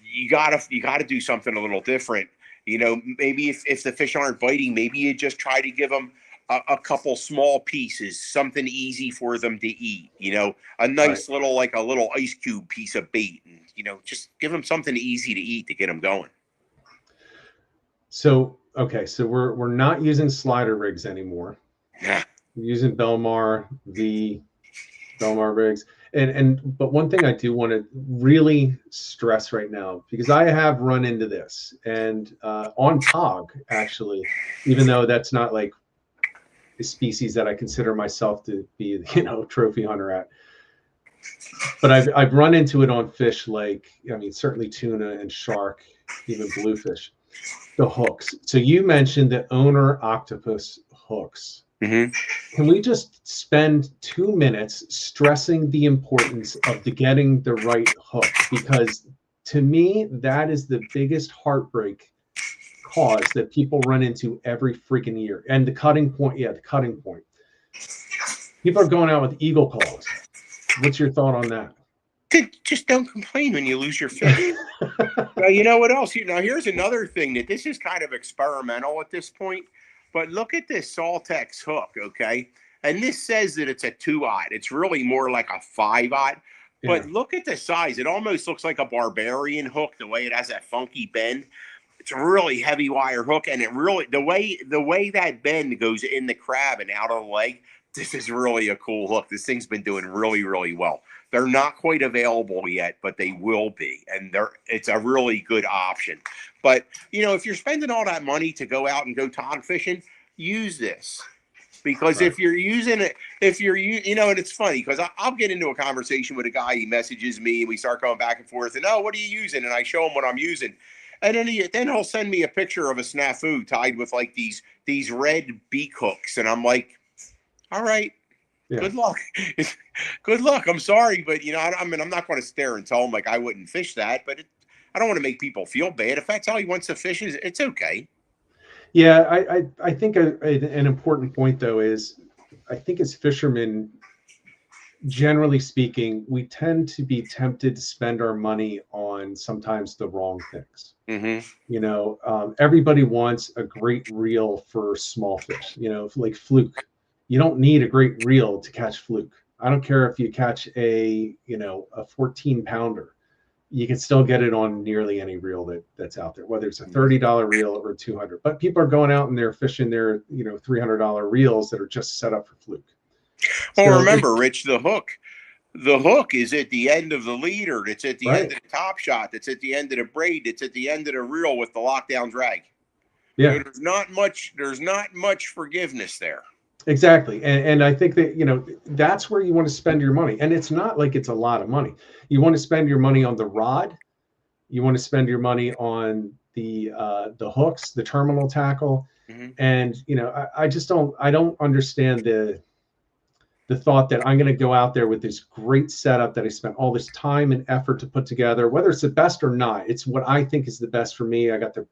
you gotta do something a little different. Maybe if the fish aren't biting, maybe you just try to give them a couple small pieces, something easy for them to eat. A nice little, like a little ice cube piece of bait, and just give them something easy to eat to get them going. So, okay, so we're not using slider rigs anymore. Yeah. We're using Belmar rigs. But one thing I do want to really stress right now, because I have run into this, and on Tautog, actually, even though that's not like a species that I consider myself to be, trophy hunter at, but I've run into it on fish like, certainly tuna and shark, even bluefish. The hooks. So you mentioned the owner octopus hooks. Mm-hmm. Can we just spend 2 minutes stressing the importance of getting the right hook? Because to me, that is the biggest heartbreak cause that people run into every freaking year. And the cutting point, the cutting point. People are going out with eagle calls. What's your thought on that? Just don't complain when you lose your fish. Now, you know what else? Now, here's another thing that this is kind of experimental at this point, but look at this Saltex hook, okay? And this says that it's a 2/0. It's really more like a 5/0, But look at the size. It almost looks like a barbarian hook, the way it has that funky bend. It's a really heavy wire hook, and it really the way that bend goes in the crab and out of the leg. This is really a cool hook. This thing's been doing really, really well. They're not quite available yet, but they will be, and it's a really good option. But if you're spending all that money to go out and go tog fishing, use this. Because if you're using it, and it's funny because I'll get into a conversation with a guy, he messages me, and we start going back and forth, and what are you using? And I show him what I'm using. And then he'll send me a picture of a snafu tied with like these red beak hooks. And I'm like, all right, good luck. Good luck. I'm sorry, but I'm not going to stare and tell him like I wouldn't fish that, but I don't want to make people feel bad. If that's how he wants to fish, it's okay. Yeah, I think an important point, though, is I think as fishermen, generally speaking, we tend to be tempted to spend our money on sometimes the wrong things. Mm-hmm. Everybody wants a great reel for small fish, like fluke. You don't need a great reel to catch fluke. I don't care if you catch a 14-pounder. You can still get it on nearly any reel that's out there, whether it's a $30 reel or $200. But people are going out and they're fishing their $300 reels that are just set up for fluke. Well, remember, Rich, the hook is at the end of the leader. It's at the end of the top shot. It's at the end of the braid. It's at the end of the reel with the lockdown drag. Yeah, so there's not much forgiveness there. Exactly. And I think that, that's where you want to spend your money. And it's not like it's a lot of money. You want to spend your money on the rod. You want to spend your money on the hooks, the terminal tackle. Mm-hmm. And, I don't understand the thought that I'm going to go out there with this great setup that I spent all this time and effort to put together, whether it's the best or not. It's what I think is the best for me. I got the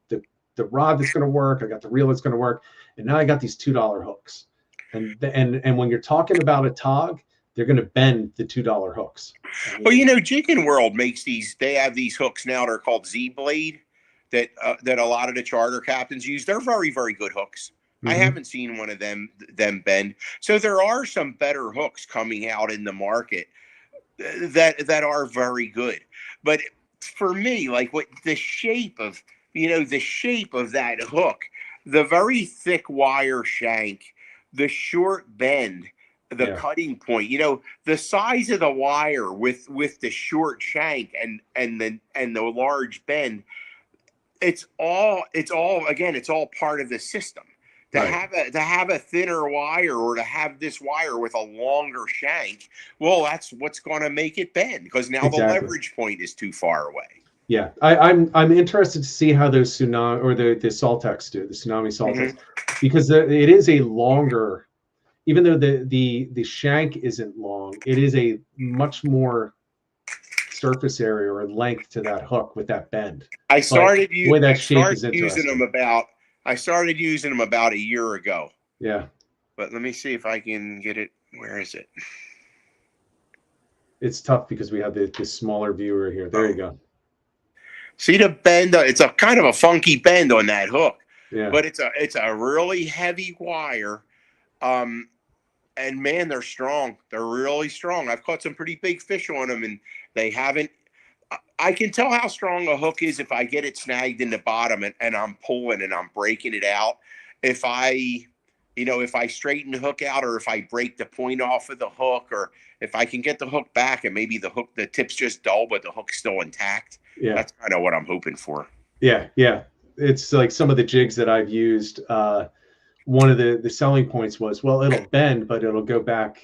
rod that's going to work. I got the reel that's going to work. And now I got these $2 hooks. And when you're talking about a tog, they're going to bend the $2 hooks. Well, Jigging World makes these. They have these hooks now. They're called Z-Blade that a lot of the charter captains use. They're very, very good hooks. Mm-hmm. I haven't seen one of them bend. So there are some better hooks coming out in the market that are very good. But for me, like the shape of that hook, the very thick wire shank, the short bend, the cutting point, the size of the wire with the short shank and the large bend, it's all part of the system. To have a thinner wire or to have this wire with a longer shank, well, that's what's going to make it bend because now the leverage point is too far away. Yeah, I'm interested to see how those tsunami or the Saltex do, the tsunami Saltex, because it is a longer, even though the shank isn't long, it is a much more surface area or length to that hook with that bend. I started using them about a year ago. Yeah. But let me see if I can get it. Where is it? It's tough because we have this smaller viewer here. There you go. See the bend? It's a kind of a funky bend on that hook. Yeah. But it's a really heavy wire. And man, they're strong. They're really strong. I've caught some pretty big fish on them, and they haven't. I can tell how strong a hook is if I get it snagged in the bottom and I'm pulling and I'm breaking it out. If I straighten the hook out, or if I break the point off of the hook, or if I can get the hook back and maybe the tip's just dull, but the hook's still intact. Yeah. That's kind of what I'm hoping for. Yeah. Yeah. It's like some of the jigs that I've used. One of the selling points was, well, it'll bend, but it'll go back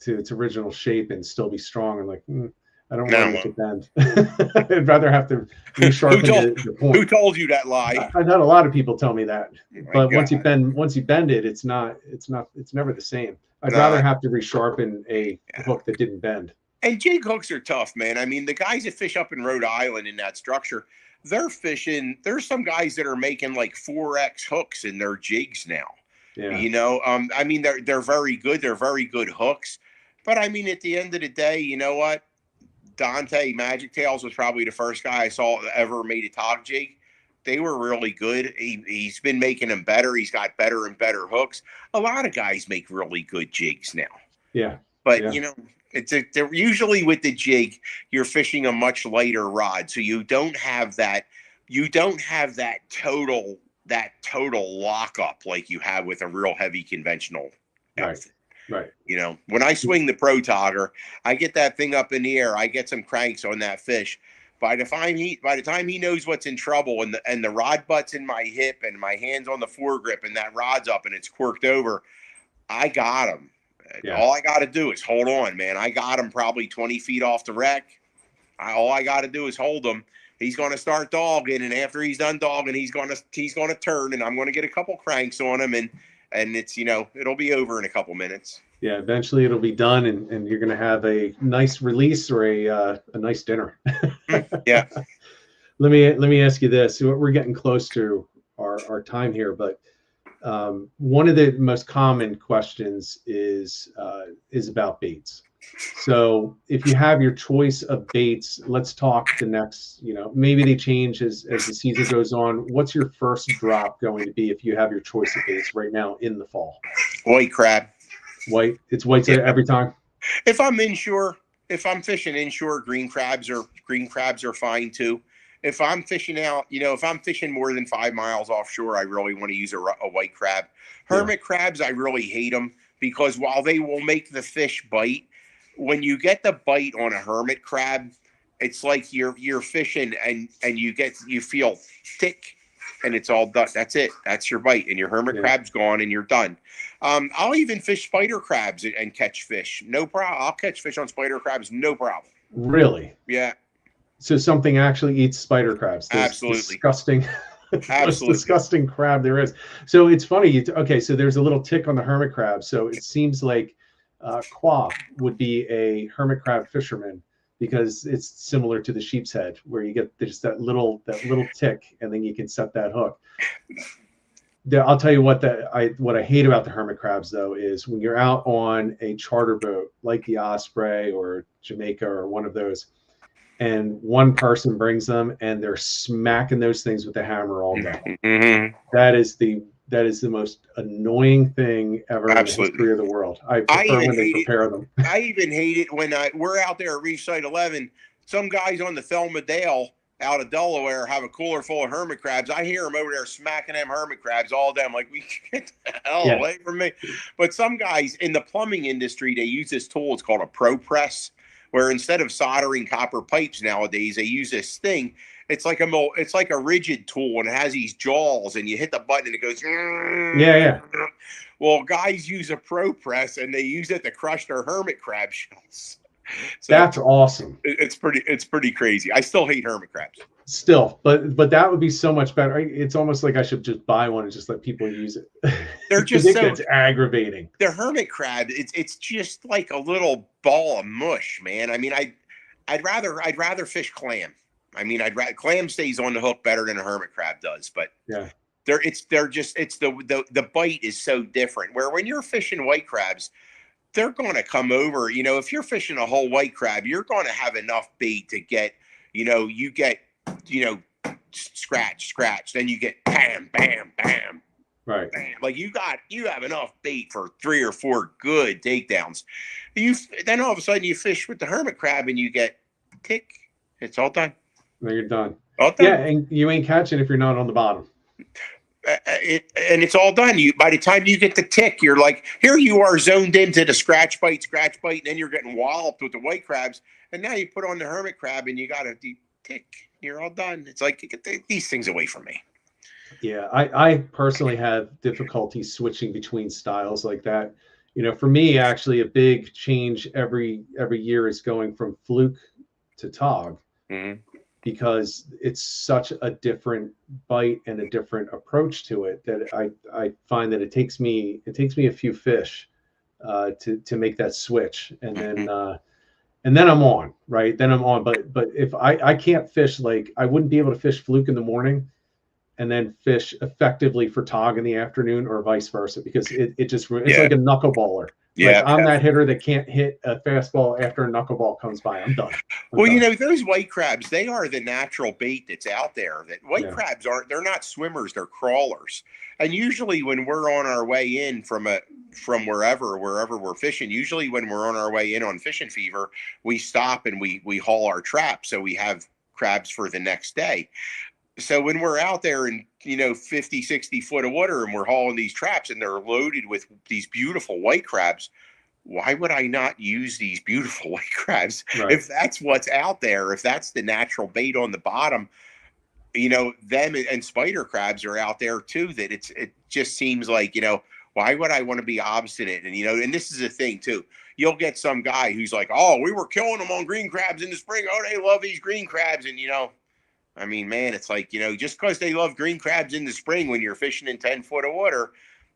to its original shape and still be strong. I'm like, I don't want to make it bend. I'd rather have to resharpen the point. Who told you that lie? I've had a lot of people tell me that. But once you bend it, it's never the same. I'd rather have to resharpen a hook that didn't bend. And jig hooks are tough, man. I mean, the guys that fish up in Rhode Island in that structure, they're fishing. There's some guys that are making like 4X hooks in their jigs now. Yeah. I mean, they're very good. They're very good hooks. But I mean, at the end of the day, you know what? Dante Magic Tails was probably the first guy I saw that ever made a tog jig. They were really good. He's been making them better. He's got better and better hooks. A lot of guys make really good jigs now. Yeah. But, They're usually with the jig, you're fishing a much lighter rod, so you don't have that. You don't have that total lockup like you have with a real heavy conventional outfit. Right. You know, when I swing the Pro Togger, I get that thing up in the air. I get some cranks on that fish. By the time he knows what's in trouble, and the rod butt's in my hip and my hands on the foregrip and that rod's up and it's quirked over, I got him. Yeah. All I got to do is hold on, man. I got him probably 20 feet off the wreck. All I got to do is hold him. He's going to start dogging, and after he's done dogging, he's going to turn, and I'm going to get a couple cranks on him, and it's, you know, it'll be over in a couple minutes. Yeah, eventually it'll be done, and you're going to have a nice release or a nice dinner. Yeah. Let me ask you this. We're getting close to our time here, but one of the most common questions is about baits. So if you have your choice of baits, let's talk the next, you know, maybe they change as the season goes on. What's your first drop going to be if you have your choice of baits right now in the fall? White crab. White. It's white every time. If I'm inshore, if I'm fishing inshore, green crabs are fine too. If I'm fishing out, you know, if I'm fishing more than 5 miles offshore, I really want to use a white crab. Hermit crabs, I really hate them because while they will make the fish bite, when you get the bite on a hermit crab, it's like you're fishing and you feel thick and it's all done. That's it. That's your bite, and your hermit crab's gone and you're done. I'll even fish spider crabs and catch fish. No problem. I'll catch fish on spider crabs. No problem. Really? Yeah. So something actually eats spider crabs. Absolutely. Disgusting. Absolutely. Most disgusting crab there is. So it's funny. Okay. So there's a little tick on the hermit crab. So it seems like Qua would be a hermit crab fisherman because it's similar to the sheep's head, where you get just that little tick, and then you can set that hook. I'll tell you what I hate about the hermit crabs though is when you're out on a charter boat like the Osprey or Jamaica or one of those, and one person brings them and they're smacking those things with a hammer all day. Mm-hmm. That is the most annoying thing ever in the history of the world. I prefer when they prepare them. I even hate it when we're out there at Reef Site 11. Some guys on the Thelma Dale out of Delaware have a cooler full of hermit crabs. I hear them over there smacking them hermit crabs all day. I'm like, we get the hell away from me. But some guys in the plumbing industry, they use this tool. It's called a Pro Press, where instead of soldering copper pipes nowadays, they use this thing. It's like a rigid tool, and it has these jaws, and you hit the button and it goes. Yeah. Well, guys use a Pro Press, and they use it to crush their hermit crab shells. So that's awesome. It's pretty crazy. I still hate hermit crabs. Still, but that would be so much better. It's almost like I should just buy one and just let people use it. They're just it's aggravating. The hermit crab, it's just like a little ball of mush, man. I mean, I'd rather fish clam. I mean, clam stays on the hook better than a hermit crab does, but yeah, the bite is so different. Where when you're fishing white crabs, they're going to come over. You know, if you're fishing a whole white crab, you're going to have enough bait to get, scratch, then you get bam, bam, bam. Right. Bam. Like you have enough bait for 3 or 4 good takedowns. Then all of a sudden you fish with the hermit crab and you get tick. It's all done. Then you're done. All done. Yeah, and you ain't catching if you're not on the bottom. And it's all done. By the time you get the tick, you're like, here you are zoned into the scratch bite, and then you're getting walloped with the white crabs. And now you put on the hermit crab and you got a tick. You're all done. It's like, get these things away from me. Yeah, I personally have difficulty switching between styles like that. You know, for me, actually, a big change every year is going from fluke to tog. Mm-hmm. Because it's such a different bite and a different approach to it that I find that it takes me a few fish to make that switch, and then I'm on, right? Then I'm on. But if I can't fish, like I wouldn't be able to fish fluke in the morning and then fish effectively for tog in the afternoon, or vice versa, because it's like a knuckleballer. Like, Yeah. I'm that hitter that can't hit a fastball after a knuckleball comes by. I'm done. Well, you know, those white crabs, they are the natural bait that's out there. That white Yeah. crabs aren't, they're not swimmers, they're crawlers. And usually when we're on our way in from wherever we're fishing, usually when we're on our way in on fishing fever, we stop and we haul our traps so we have crabs for the next day. So when we're out there in, you know, 50, 60 foot of water and we're hauling these traps and they're loaded with these beautiful white crabs, why would I not use these beautiful white crabs? Right. If that's what's out there, if that's the natural bait on the bottom, you know, them and spider crabs are out there too, that it just seems like, you know, why would I want to be obstinate? And, you know, and this is a thing too. You'll get some guy who's like, oh, we were killing them on green crabs in the spring. Oh, they love these green crabs. And, you know, I mean, man, it's like, you know, just because they love green crabs in the spring when you're fishing in 10 foot of water,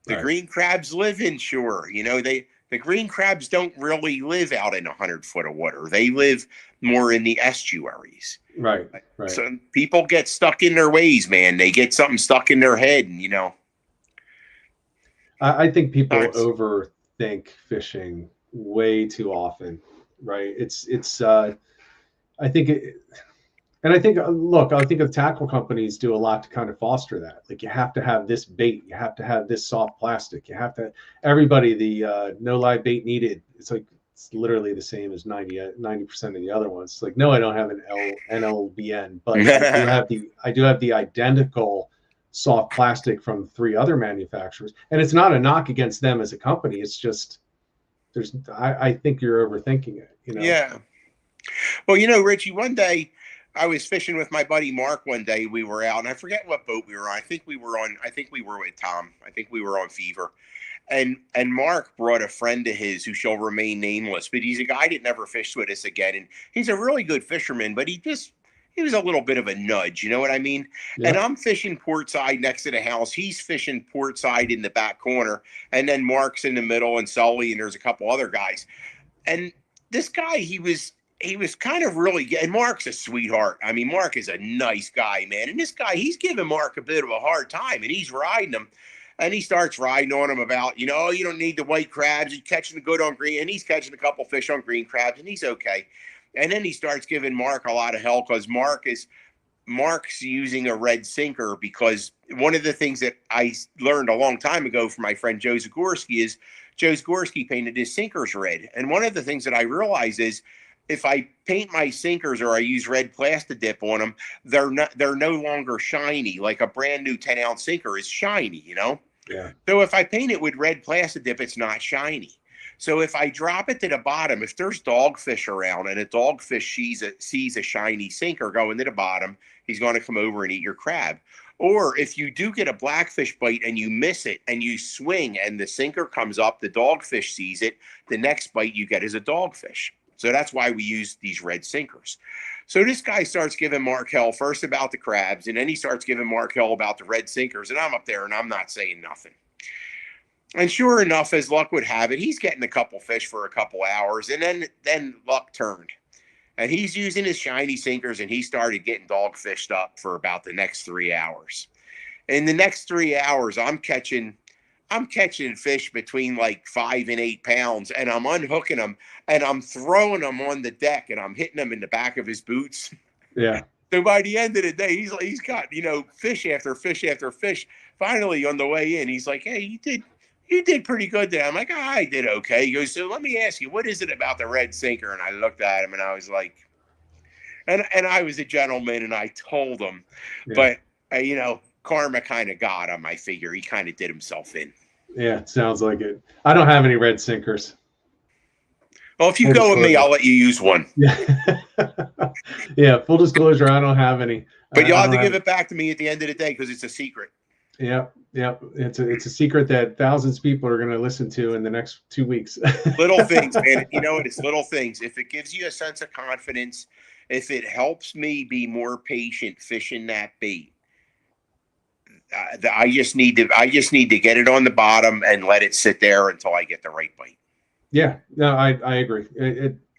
the Right. green crabs live inshore. You know, the green crabs don't really live out in 100 foot of water. They live more in the estuaries. Right. Right. So people get stuck in their ways, man. They get something stuck in their head, and, you know. I think people overthink fishing way too often, right? I think it, and I think, look, I think the tackle companies do a lot to kind of foster that. Like, you have to have this bait, you have to have this soft plastic, you have to, everybody, the no live bait needed. It's like, it's literally the same as 90% of the other ones. It's like, no, I don't have an NLBN, but I do have the identical soft plastic from 3 other manufacturers. And it's not a knock against them as a company. It's just, I think you're overthinking it, you know? Yeah. Well, you know, Richie, one day I was fishing with my buddy Mark one day. We were out, and I forget what boat we were on. I think we were with Tom. I think we were on Fever. And Mark brought a friend of his who shall remain nameless, but he's a guy that never fished with us again. And he's a really good fisherman, but he was a little bit of a nudge, you know what I mean? Yeah. And I'm fishing port side next to the house. He's fishing port side in the back corner. And then Mark's in the middle, and Sully, and there's a couple other guys. And this guy, he was kind of really, and Mark's a sweetheart. I mean, Mark is a nice guy, man. And this guy, he's giving Mark a bit of a hard time, and he's riding him. And he starts riding on him about, you know, you don't need the white crabs. You're catching the good on green. And he's catching a couple fish on green crabs, and he's okay. And then he starts giving Mark a lot of hell because Mark's using a red sinker, because one of the things that I learned a long time ago from my friend Joe Zagorski is Joe Zagorski painted his sinkers red. And one of the things that I realized is if I paint my sinkers or I use red plastic dip on them, they're no longer shiny. Like a brand new 10-ounce sinker is shiny, you know? Yeah. So if I paint it with red plastic dip, it's not shiny. So if I drop it to the bottom, if there's dogfish around and a dogfish sees a shiny sinker going to the bottom, he's going to come over and eat your crab. Or if you do get a blackfish bite and you miss it and you swing and the sinker comes up, the dogfish sees it, the next bite you get is a dogfish. So that's why we use these red sinkers. So this guy starts giving Mark hell first about the crabs, and then he starts giving Mark hell about the red sinkers. And I'm up there and I'm not saying nothing. And sure enough, as luck would have it, he's getting a couple fish for a couple hours, and then luck turned. And he's using his shiny sinkers, and he started getting dogfished up for about the next 3 hours. In the next 3 hours, I'm catching fish between like 5 and 8 pounds, and I'm unhooking them and I'm throwing them on the deck, and I'm hitting them in the back of his boots. Yeah. So by the end of the day, he's got, you know, fish after fish after fish. Finally, on the way in, he's like, "Hey, you did pretty good there." I'm like, "Oh, I did okay." He goes, "So let me ask you, what is it about the red sinker?" And I looked at him and I was like, and I was a gentleman and I told him, Yeah. but you know, karma kind of got him. I figure he kind of did himself in. Yeah, it sounds like it. I don't have any red sinkers. Well, if you go with me, I'll let you use one. Yeah. Yeah, full disclosure, I don't have any. But you'll have to give it back to me at the end of the day because it's a secret. Yeah. It's a secret that thousands of people are going to listen to in the next 2 weeks. Little things, man. You know what? It's little things. If it gives you a sense of confidence, if it helps me be more patient fishing that bait, I just need to get it on the bottom and let it sit there until I get the right bite. Yeah, no, I agree.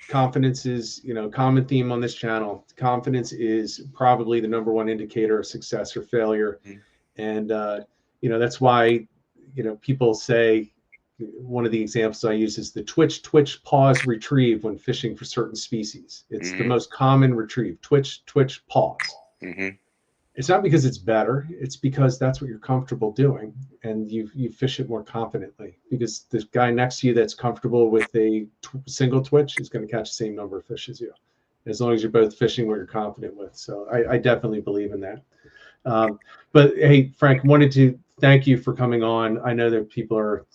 Confidence is, you know, common theme on this channel. Confidence is probably the #1 indicator of success or failure. Mm-hmm. And, you know, that's why, you know, people say, one of the examples I use is the twitch, pause, retrieve when fishing for certain species. It's the most common retrieve, twitch, pause. It's not because it's better. It's because that's what you're comfortable doing, and you fish it more confidently, because the guy next to you that's comfortable with a single twitch is going to catch the same number of fish as you, as long as you're both fishing what you're confident with. So I definitely believe in that. But hey, Frank, wanted to thank you for coming on. I know that people are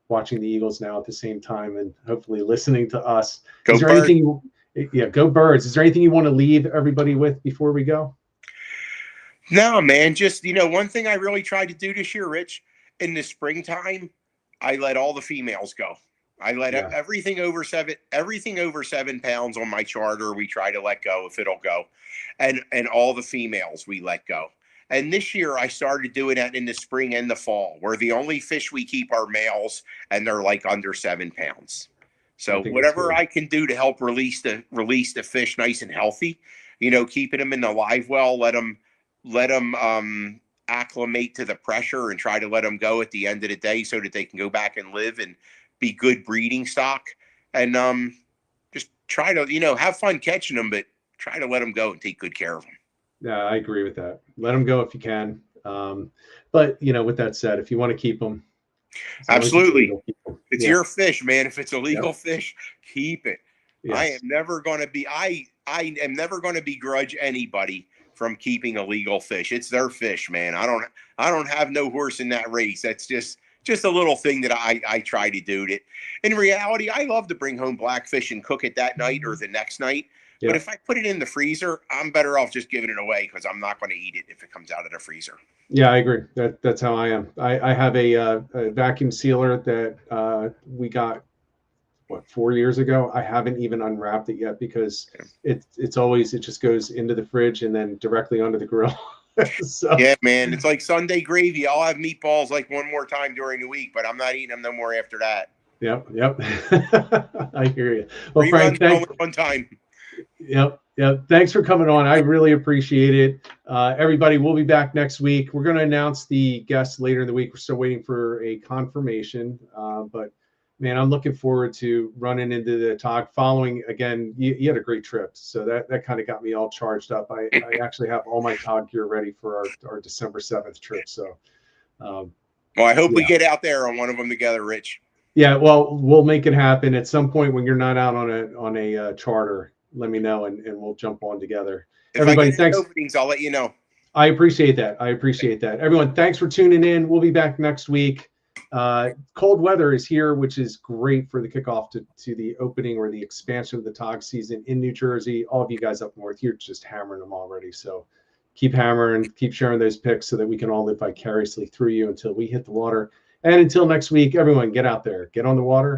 watching the Eagles now at the same time and hopefully listening to us. Go Is there Birds. anything? Go Birds. Is there anything you want to leave everybody with before we go? No, man. Just, one thing I really tried to do this year, Rich, in the springtime, I let all the females go. I let everything over 7 pounds on my charter. We try to let go if it'll go, and all the females we let go. And this year I started doing that in the spring and the fall, where the only fish we keep are males, and they're like under 7 pounds. So whatever I can do to help release the fish nice and healthy, keeping them in the live well, let them acclimate to the pressure and try to let them go at the end of the day so that they can go back and live and be good breeding stock. And just try to, have fun catching them, but try to let them go and take good care of them. Yeah, I agree with that. Let them go if you can. But, with that said, if you want to keep them. Absolutely. It's your fish, man. If it's a legal fish, keep it. Yes. I am never going to begrudge anybody from keeping a legal fish. It's their fish, man. I don't have no horse in that race. That's just a little thing that I try to do. That in reality, I love to bring home blackfish and cook it that night or the next night. But if I put it in the freezer, I'm better off just giving it away, because I'm not going to eat it if it comes out of the freezer. Yeah, I agree. That's how I am. I have a vacuum sealer that we got 4 years ago. I haven't even unwrapped it yet, because it just goes into the fridge and then directly onto the grill. So. Yeah, man, it's like Sunday gravy. I'll have meatballs like one more time during the week, but I'm not eating them no more after that. Yep. I hear you. Well, Frank, thanks. One time. Yep. Thanks for coming on. I really appreciate it. Everybody, we'll be back next week. We're going to announce the guests later in the week. We're still waiting for a confirmation, but man, I'm looking forward to running into the Tautog. Following again, you had a great trip, so that kind of got me all charged up. I actually have all my Tautog gear ready for our December 7th trip. So, well, I hope we get out there on one of them together, Rich. Yeah, well, we'll make it happen at some point when you're not out on a charter. Let me know, and we'll jump on together. If everybody, thanks. Openings, I'll let you know. I appreciate that. Everyone, thanks for tuning in. We'll be back next week. Cold weather is here, which is great for the kickoff to the opening or the expansion of the Tautog season in New Jersey. All of you guys up north, you're just hammering them already. So keep hammering, keep sharing those picks so that we can all live vicariously through you until we hit the water. And until next week, everyone, get out there, get on the water.